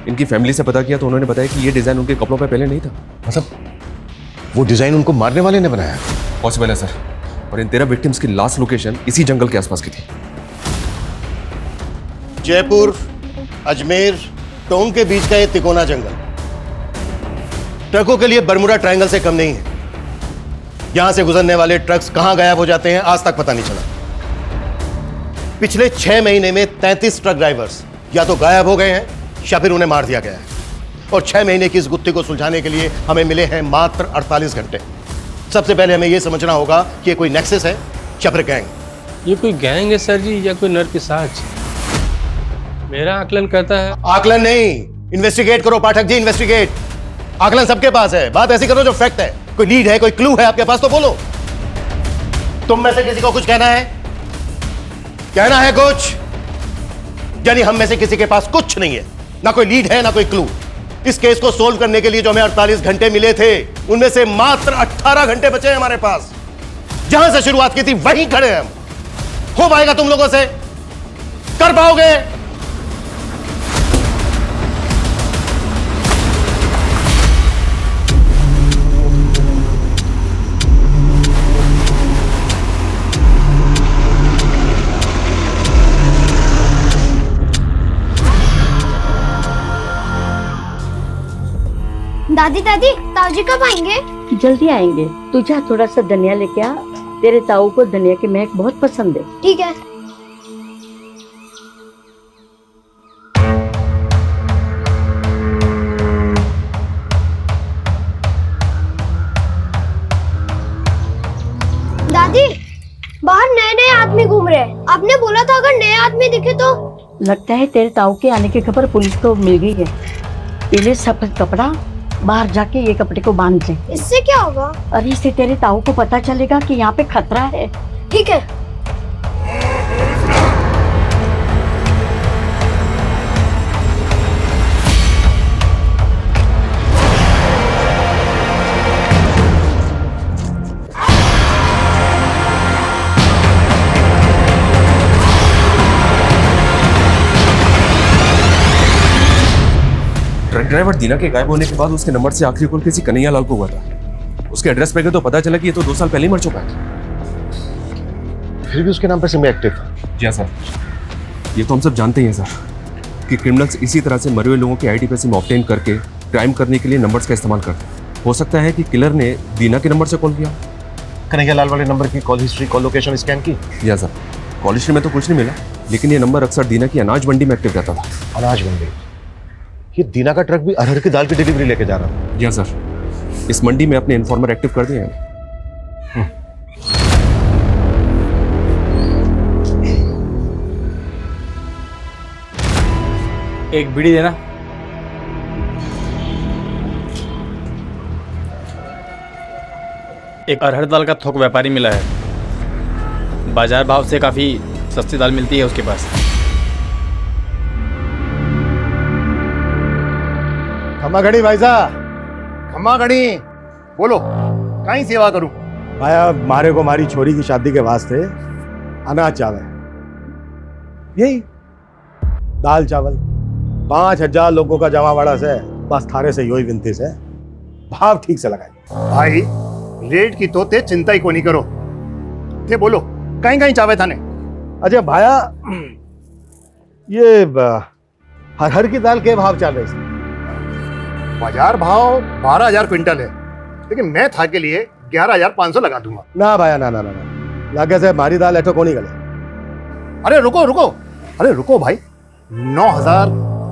इनकी फैमिली से पता किया तो उन्होंने बताया कि ये डिजाइन उनके कपड़ों पे पहले नहीं था। मतलब वो डिजाइन उनको मारने वाले ने बनाया? पॉसिबल है सर। और इन 13 विक्टिम्स की लास्ट लोकेशन इसी जंगल के आसपास की थी। जयपुर, अजमेर, टोंक के बीच का ये तिकोना जंगल ट्रकों के लिए बरमुडा ट्रायंगल से कम नहीं है। यहां से गुजरने वाले ट्रक्स कहां गायब हो जाते हैं आज तक पता नहीं चला। पिछले 6 महीने में 33 ट्रक ड्राइवर्स या तो गायब हो गए हैं या फिर उन्हें मार दिया गया है। और 6 महीने की इस गुत्थी को सुलझाने के लिए हमें मिले हैं मात्र 48 घंटे। सबसे पहले हमें यह समझना होगा कि ये कोई नेक्सस है या फिर गैंग। ये कोई गैंग है सर जी या कोई नरपिशाच? मेरा आकलन कहता है। आकलन नहीं, इन्वेस्टिगेट करो पाठक जी, इन्वेस्टिगेट। आकलन सबके पास है, बात ऐसी करो जो फैक्ट है। कोई लीड है, कोई क्लू है आपके पास तो बोलो। तुम में से किसी को कुछ कहना है? कहना है कुछ? यानी हम में से किसी के पास कुछ नहीं है, ना कोई लीड है ना कोई क्लू। इस केस को सोल्व करने के लिए जो हमें 48 घंटे मिले थे उनमें से मात्र 18 घंटे बचे हैं हमारे पास। जहां से शुरुआत की थी वहीं खड़े हैं हम। हो पाएगा तुम लोगों से? कर पाओगे? दादी दादी, ताऊजी कब आएंगे? जल्दी आएंगे। तू जा थोड़ा सा धनिया लेके आ, तेरे ताऊ को धनिया की महक बहुत पसंद है। ठीक है। दादी, बाहर नए नए आदमी घूम रहे हैं। आपने बोला था अगर नए आदमी दिखे तो। लगता है तेरे ताऊ के आने की खबर पुलिस को मिल गई है। पहले सफेद कपड़ा बाहर जाके ये कपड़े को बांध ले। इससे क्या होगा? अरे इससे तेरे ताऊ को पता चलेगा कि यहाँ पे खतरा है। ठीक है। ट्रक ड्राइवर दीना के गायब होने के बाद उसके नंबर से आखिरी कॉल किसी कन्हैया लाल को हुआ था। उसके एड्रेस पे गए तो पता चला कि ये तो 2 साल पहले ही मर चुका है। फिर भी उसके नाम पर सिम एक्टिव था। जी सर, ये तो हम सब जानते ही हैं सर कि क्रिमिनल्स इसी तरह से मरे हुए लोगों के आईडी पे सिम ऑब्टेन करके क्राइम करने के लिए नंबर्स का इस्तेमाल करते हैं। हो सकता है कि किलर ने दीना के नंबर से कॉल किया। कन्हैया लाल वाले नंबर की call history, call location scan की? या सर, कॉल हिस्ट्री में तो कुछ नहीं मिला, लेकिन ये नंबर अक्सर दीना की अनाज मंडी में एक्टिव रहता था। अनाज मंडी? ये दीना का ट्रक भी अरहर की दाल की डिलीवरी लेके जा रहा था। या सर, इस मंडी में अपने इन्फॉर्मर एक्टिव कर दिए हैं। एक बीड़ी देना। एक अरहर दाल का थोक व्यापारी मिला है, बाजार भाव से काफी सस्ती दाल मिलती है उसके पास। खम्मा घड़ी भाई साहब, खम्मा घड़ी, बोलो कहीं सेवा करूं? भाया मारे को मारी छोरी की शादी के वास्ते अनाज चावल, यही दाल चावल 5000 लोगों का जमावाड़ा से, बस थारे से यो ही विनती से भाव ठीक से लगाई। भाई रेट की तो ते चिंता ही को नहीं करो, ते बोलो कहीं कहीं चावे थाने। अच्छा भाया, ये हर की दाल के भाव चल रहे थे? बाजार भाव 12000 क्विंटल है, लेकिन मैं था के लिए 11500 लगा दूंगा। ना भाया ना ना ना, लागे से मारी दाल ऐठो कोनी गले। अरे रुको रुको, अरे रुको भाई, 9000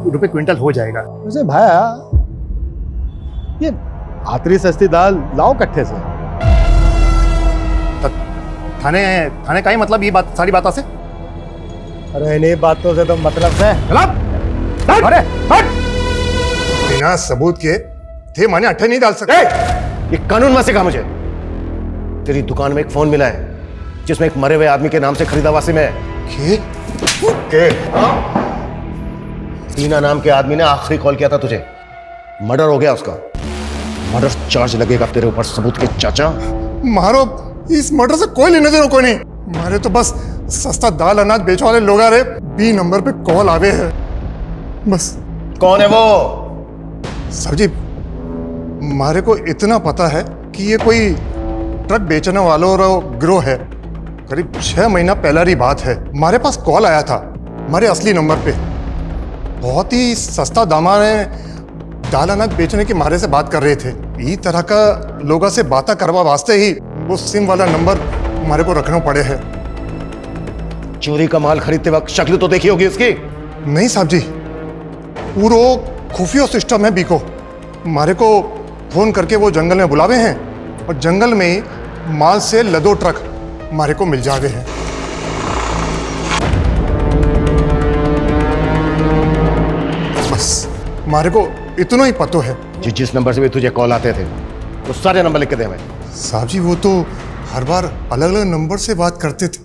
रुपए क्विंटल हो जाएगा। वैसे भाया ये आतरी सस्ती दाल लाओ कट्ठे से। थाने थाने का ही मतलब ये बात सारी बातों से? अरे इन्हीं बातों से तो मतलब से अरे हट! बिना सबूत के थे माने अट्ठे नहीं डाल सकते। ये कानून में सिखा मुझे। तेरी दुकान में एक फोन मिला है जिसमें एक मरे हुए आदमी के नाम से खरीदा वासिम है। के? टीना नाम के आदमी ने आखिरी कॉल किया था तुझे, मर्डर हो गया उसका। मर्डर चार्ज लगेगा तेरे ऊपर सबूत के चाचा। मारो, इस मर्डर से कोई लेने देना कोई नहीं। मारे तो बस सस्ता दाल अनाज बेचने वाले लोग आ रहे, बी नंबर पे कॉल आवे है बस। कौन है वो? सर जी, मारे को इतना पता है कि ये कोई ट्रक बेचने वालों और गिरोह है। करीब 6 महीना पहला की बात है, हमारे पास कॉल आया था हमारे असली नंबर पे। बहुत ही सस्ता दामा में दाल अनाज बेचने के मारे से बात कर रहे थे। इस तरह का लोगों से बातें करवा वास्ते ही वो सिम वाला नंबर हमारे को रखना पड़े है। चोरी का माल खरीदते वक्त शक्ल तो देखी होगी उसकी? नहीं साहब जी, पूरा खुफिया सिस्टम है बीको। हमारे को फोन करके वो जंगल में बुलावे हैं और जंगल में ही माल से लदो ट्रक हमारे को मिल जावे हैं। बस हमारे को इतना ही पतो है। जिस नंबर से भी तुझे कॉल आते थे वो सारे नंबर लिख के दे हमें। साहब जी, वो तो हर बार अलग अलग नंबर से बात करते थे।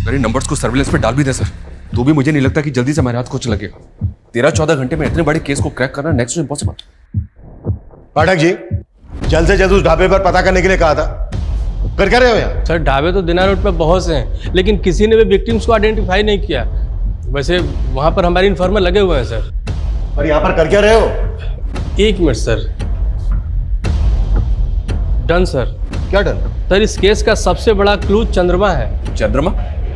मेरे नंबर्स को सर्विलेंस पे डाल भी दे सर, तो भी मुझे नहीं लगता कि जल्दी से मेरे हाथ कुछ लगेगा। 13-14 घंटे में इतने बड़े केस को क्रैक करना next to impossible. Pathak ji, जल्द से जल्द उस ढाबे पर पता करने के लिए कहा था, कर क्या रहे हो यहाँ? सर ढाबे तो दिनार रोड पे बहुत से हैं, लेकिन किसी ने भी विक्टिम्स को आइडेंटिफाई नहीं किया। वैसे वहाँ पर हमारे इन्फॉर्मर लगे हुए हैं सर। और यहाँ पर कर क्या रहे हो? 1 मिनट सर। Done sir. क्या डन? सर इस केस का सबसे बड़ा क्लू चंद्रमा है। चंद्रमा?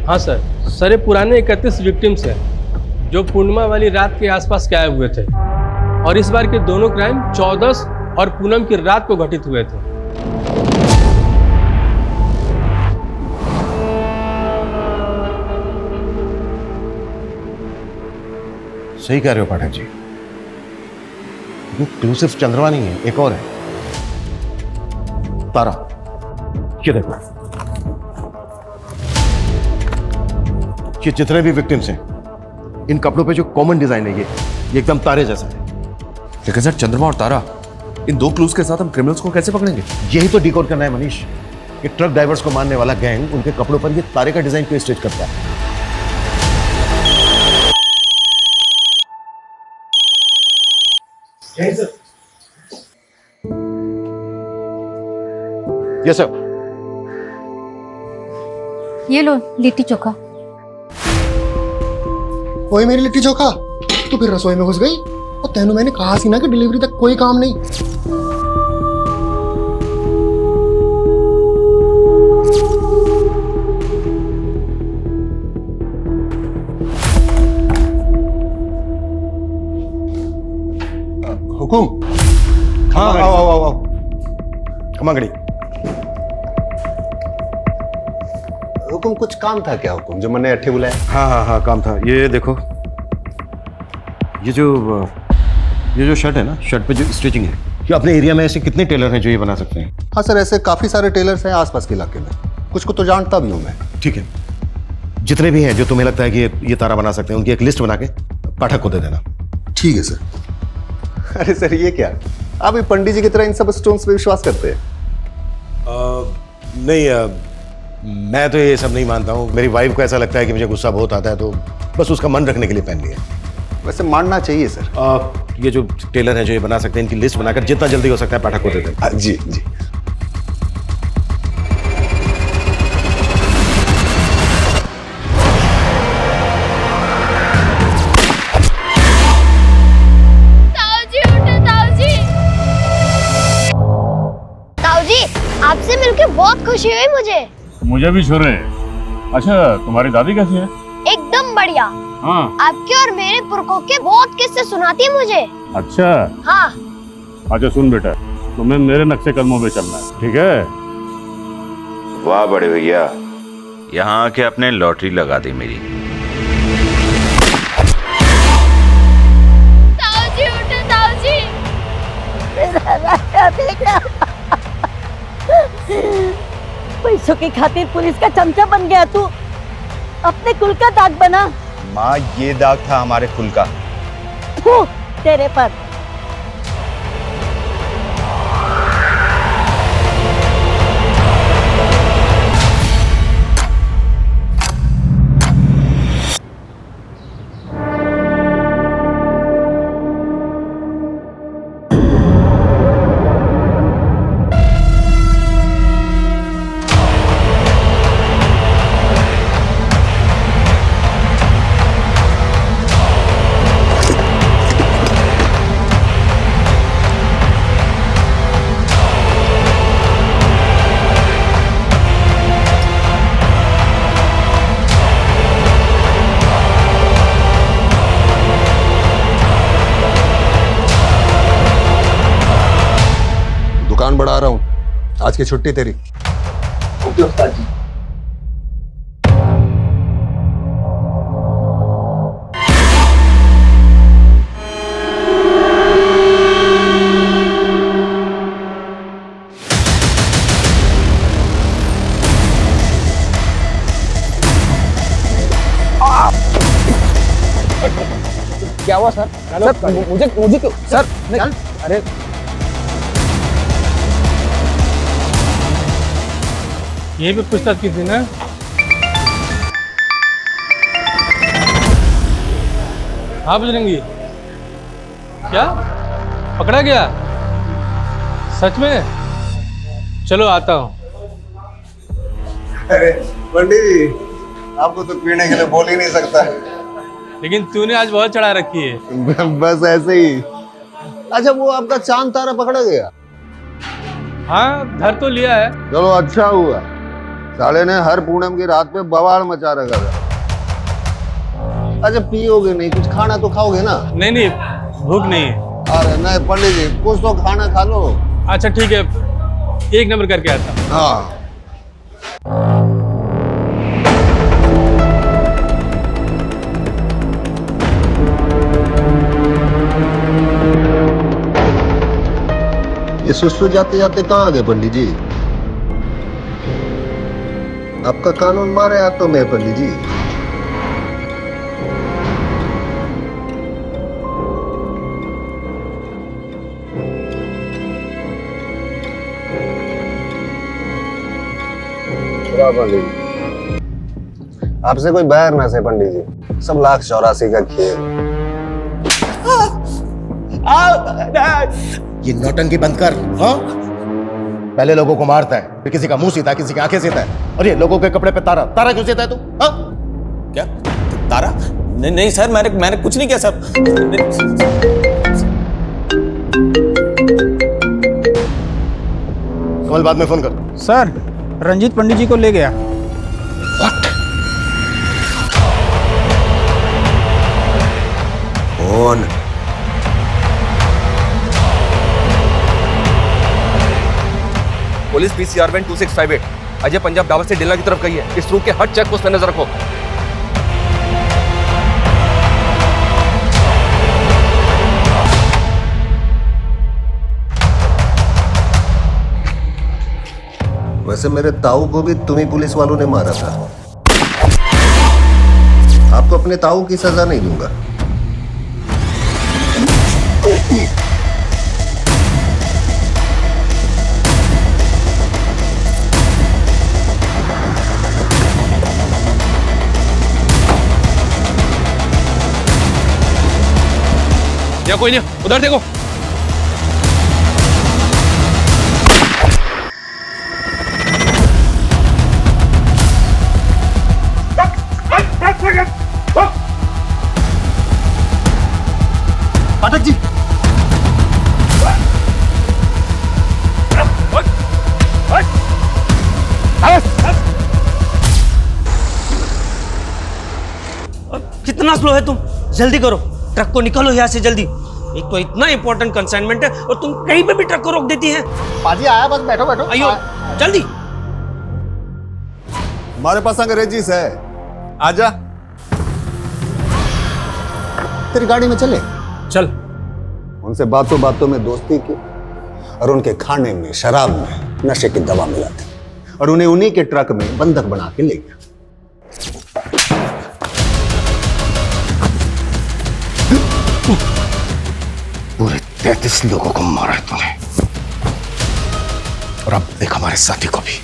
हाँ सर। सर ये पुराने 31 विक्टिम्स हैं जो पूर्णिमा वाली रात के आसपास गायब हुए थे, और इस बार के दोनों क्राइम 14 और पूनम की रात को घटित हुए थे। सही कह रहे हो पाठक जी, क्लू सिर्फ चंद्रमा नहीं है, एक और है, तारा। ये देखो, ये जितने भी विक्टिम्स हैं, इन कपड़ों पे जो कॉमन डिजाइन है ये एकदम तारे जैसा है। लेकिन सर चंद्रमा और तारा, इन 2 क्लूज के साथ हम क्रिमिनल्स को कैसे पकड़ेंगे? यही तो डिकोड करना है मनीष, कि ट्रक ड्राइवर्स को मारने वाला गैंग उनके कपड़ों पर ये तारे का डिजाइन क्यों स्टिच करता है। Yes sir. ये लो लिट्टी चोखा। वही मेरी लिट्टी चोखा, तो फिर रसोई में घुस गई। और तेनू मैंने कहा सी ना कि डिलीवरी तक कोई काम नहीं। हुकुम। हाँ आओ। खमागड़ी। हुकुम, कुछ काम था क्या हुकुम, जो मैंने अट्ठे बुलाया? हाँ काम था। ये देखो, ये जो शर्ट है ना, शर्ट पे जो स्टिचिंग है, क्या अपने एरिया में ऐसे कितने टेलर हैं जो ये बना सकते हैं? हाँ सर, ऐसे काफ़ी सारे टेलर्स हैं आसपास के इलाके में, कुछ को तो जानता भी हूँ मैं। ठीक है, जितने भी हैं जो तुम्हें लगता है कि ये तारा बना सकते हैं, उनकी एक लिस्ट बना के पाठक को दे देना। ठीक है सर। अरे सर ये क्या, आप भी पंडित जी की तरह इन सब स्टोन्स पे विश्वास करते हैं? नहीं, मैं तो ये सब नहीं मानता हूँ। मेरी वाइफ को ऐसा लगता है कि मुझे गुस्सा बहुत आता है, तो बस उसका मन रखने के लिए पहन लिया। वैसे मानना चाहिए सर। ये जो टेलर हैं जो ये बना सकते हैं, इनकी लिस्ट बनाकर जितना जल्दी हो सकता है पाठक को दे देना। जी जी। आपसे मिलकर बहुत खुशी हुई मुझे भी छोरे। अच्छा, तुम्हारी दादी कैसी है? एकदम बढ़िया। हाँ। आपके और मेरे पुरखों के बहुत किस्से सुनाती है मुझे। अच्छा। हाँ। अच्छा सुन बेटा, तुम्हें मेरे नक्शे कदमों पे चलना है, ठीक है? वाह बड़े भैया, यहाँ आके आपने लॉटरी लगा दी मेरी। ताऊजी उठो ताऊजी। मेरा राजा बेटा पैसों की खातिर पुलिस का चमचा बन गया तू, अपने कुल का दाग बना। माँ, ये दाग था हमारे कुल का। फू, तेरे पर। दुकान बढ़ा रहा हूँ, आज की छुट्टी तेरी। ओके उस्ताद जी। क्या हुआ सर? सर मुझे क्यों सर? अरे ये भी पूछताछ की थी ना? हाँ बजरंगी, क्या पकड़ा गया? सच में? चलो आता हूँ। अरे पंडित जी, आपको तो पीने के लिए बोल ही नहीं सकता। लेकिन तूने आज बहुत चढ़ा रखी है। बस ऐसे ही। अच्छा, वो आपका चांद तारा पकड़ा गया? हाँ, धर तो लिया है। चलो अच्छा हुआ, साले ने हर पूनम की रात पे बवाल मचा रखा था। अच्छा पियोगे नहीं, कुछ खाना तो खाओगे ना? नहीं नहीं, भूख नहीं है। अरे नहीं पंडित जी, कुछ तो खाना खा लो। अच्छा ठीक है, एक नंबर करके आता हूँ। हाँ। ये सुसु जाते जाते कहाँ आ गए पंडित जी? आपका कानून मारे हाथों में पंडित जी। पंडित जी, आपसे कोई बैर ना से पंडित जी, सब लाख 84 का खेल। ये नौटंकी बंद कर। हाँ, पहले लोगों को मारता है, फिर किसी का मुंह सीता, किसी की आंखें सीता है, और ये लोगों के कपड़े पे तारा तारा क्यों सीता है तू? हाँ? क्या तारा? नहीं नहीं सर, मैंने कुछ नहीं किया सर। कमल बाद में फोन कर। सर, रंजीत पंडित जी को ले गया। कौन? Police PCR van 2658 Ajay Punjab डावर से डेला की तरफ गई है। इस रूट के हर चेक पोस्ट पर नजर रखो। वैसे मेरे ताऊ को भी तुम्ही पुलिस वालों ने मारा था। आपको अपने ताऊ की सजा नहीं दूंगा। या कोई नहीं, उधर देखो। पाठक जी, कितना स्लो है तुम? जल्दी करो, ट्रक को निकालो यहाँ से जल्दी। एक तो इतना इंपॉर्टेंट कंसाइनमेंट है और तुम कहीं पे भी ट्रक को रोक देती हैं। पाजी आया, बस बैठो बैठो। आइयो जल्दी। हमारे पास अंग्रेजीस है, आजा। तेरी गाड़ी में चले? चल। उनसे बातों बातों में दोस्ती की और उनके खाने में, शराब में नशे की दवा मिलाती और उन्हें उन्हीं के ट्रक में बंधक बना के ले गया। पूरे 33 लोगों को मारा है तूने, और अब देख हमारे साथी को भी।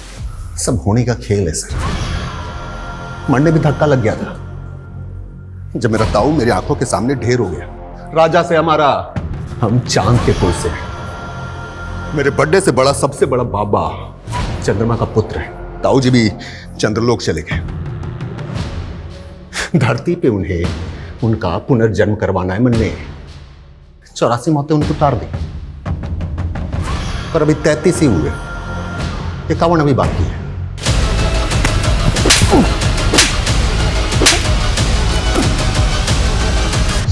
सब होने का खेल है सर। मरने भी धक्का लग गया था जब मेरा ताऊ मेरी आंखों के सामने ढेर हो गया। राजा से हमारा, हम चांद के कुल से। मेरे बर्थडे से बड़ा, सबसे बड़ा बाबा चंद्रमा का पुत्र है। ताऊ जी भी चंद्रलोक चले गए। धरती पे उन्हें उनका पुनर्जन्म करवाना है। मन ने 84 मौतें उनको उतार दी, पर अभी 33 ही हुए। 51 अभी बाकी है।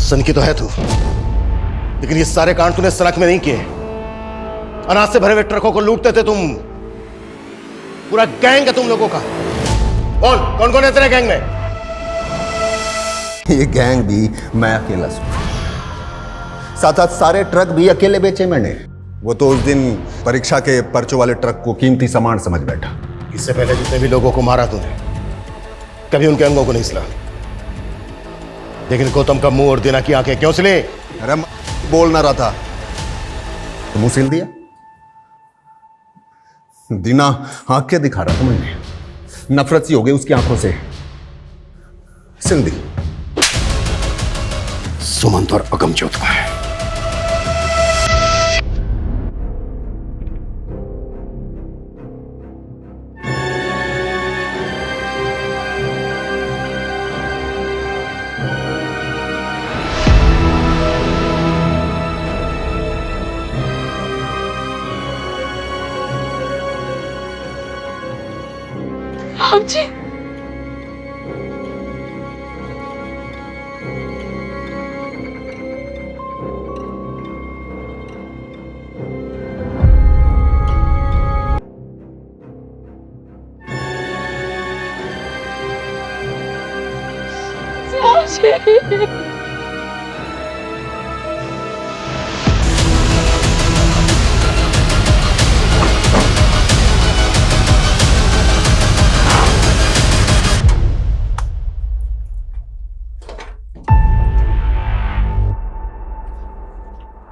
सन की तो है तू, लेकिन ये सारे कांड तूने सड़क में नहीं किए। अनाज से भरे हुए ट्रकों को लूटते थे तुम। पूरा गैंग है तुम लोगों का। कौन कौन है तेरे गैंग में? ये गैंग भी मैं अकेला हूं। साथ साथ सारे ट्रक भी अकेले बेचे मैंने। वो तो उस दिन परीक्षा के पर्चों वाले ट्रक को कीमती सामान समझ बैठा। इससे पहले जितने भी लोगों को मारा तूने, कभी उनके अंगों को नहीं सिला। लेकिन गौतम का मुंह और दीना की आंखें क्यों सिले? अरे बोल ना रहा था तो मुंह सिल दिया। दीना आंखें दिखा रहा था, मैंने नफरत सी हो गई उसकी आंखों से, सिल दी। सुमंत और अगमजोत का है। हाँ जी।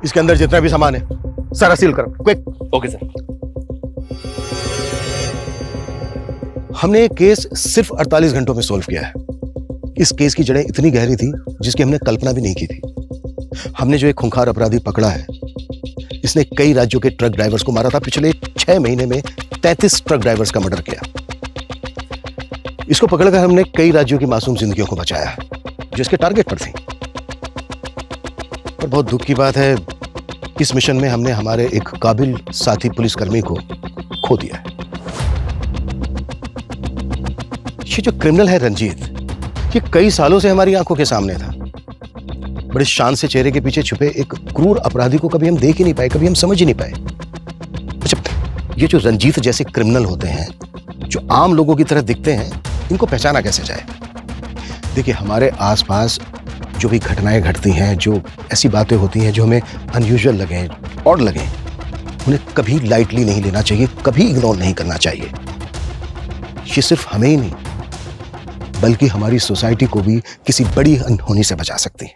इसके अंदर जितना भी सामान है सारा सील करो, क्विक। Okay sir. हमने ये केस सिर्फ 48 घंटों में सॉल्व किया है। इस केस की जड़ें इतनी गहरी थी जिसकी हमने कल्पना भी नहीं की थी। हमने जो एक खूंखार अपराधी पकड़ा है, इसने कई राज्यों के ट्रक ड्राइवर्स को मारा था। पिछले 6 महीने में 33 ट्रक ड्राइवर्स का मर्डर किया। इसको पकड़कर हमने कई राज्यों की मासूम जिंदगियों को बचाया जो इसके टारगेट पर थी। पर बहुत दुख की बात है, इस मिशन में हमने हमारे एक काबिल साथी पुलिसकर्मी को खो दिया है। ये जो क्रिमिनल है रंजीत, ये कई सालों से हमारी आंखों के सामने था। बड़े शान से चेहरे के पीछे छुपे एक क्रूर अपराधी को कभी हम देख ही नहीं पाए, कभी हम समझ ही नहीं पाए। अच्छा, ये जो रंजीत जैसे क्रिमिनल होते हैं, जो आम लोगों की तरह दिखते हैं, इनको पहचाना कैसे जाए? देखिए, हमारे आसपास जो भी घटनाएं घटती हैं, जो ऐसी बातें होती हैं जो हमें अनयूजुअल लगे, ऑड लगे, उन्हें कभी लाइटली नहीं लेना चाहिए, कभी इग्नोर नहीं करना चाहिए। ये सिर्फ हमें ही नहीं बल्कि हमारी सोसाइटी को भी किसी बड़ी अनहोनी से बचा सकती है।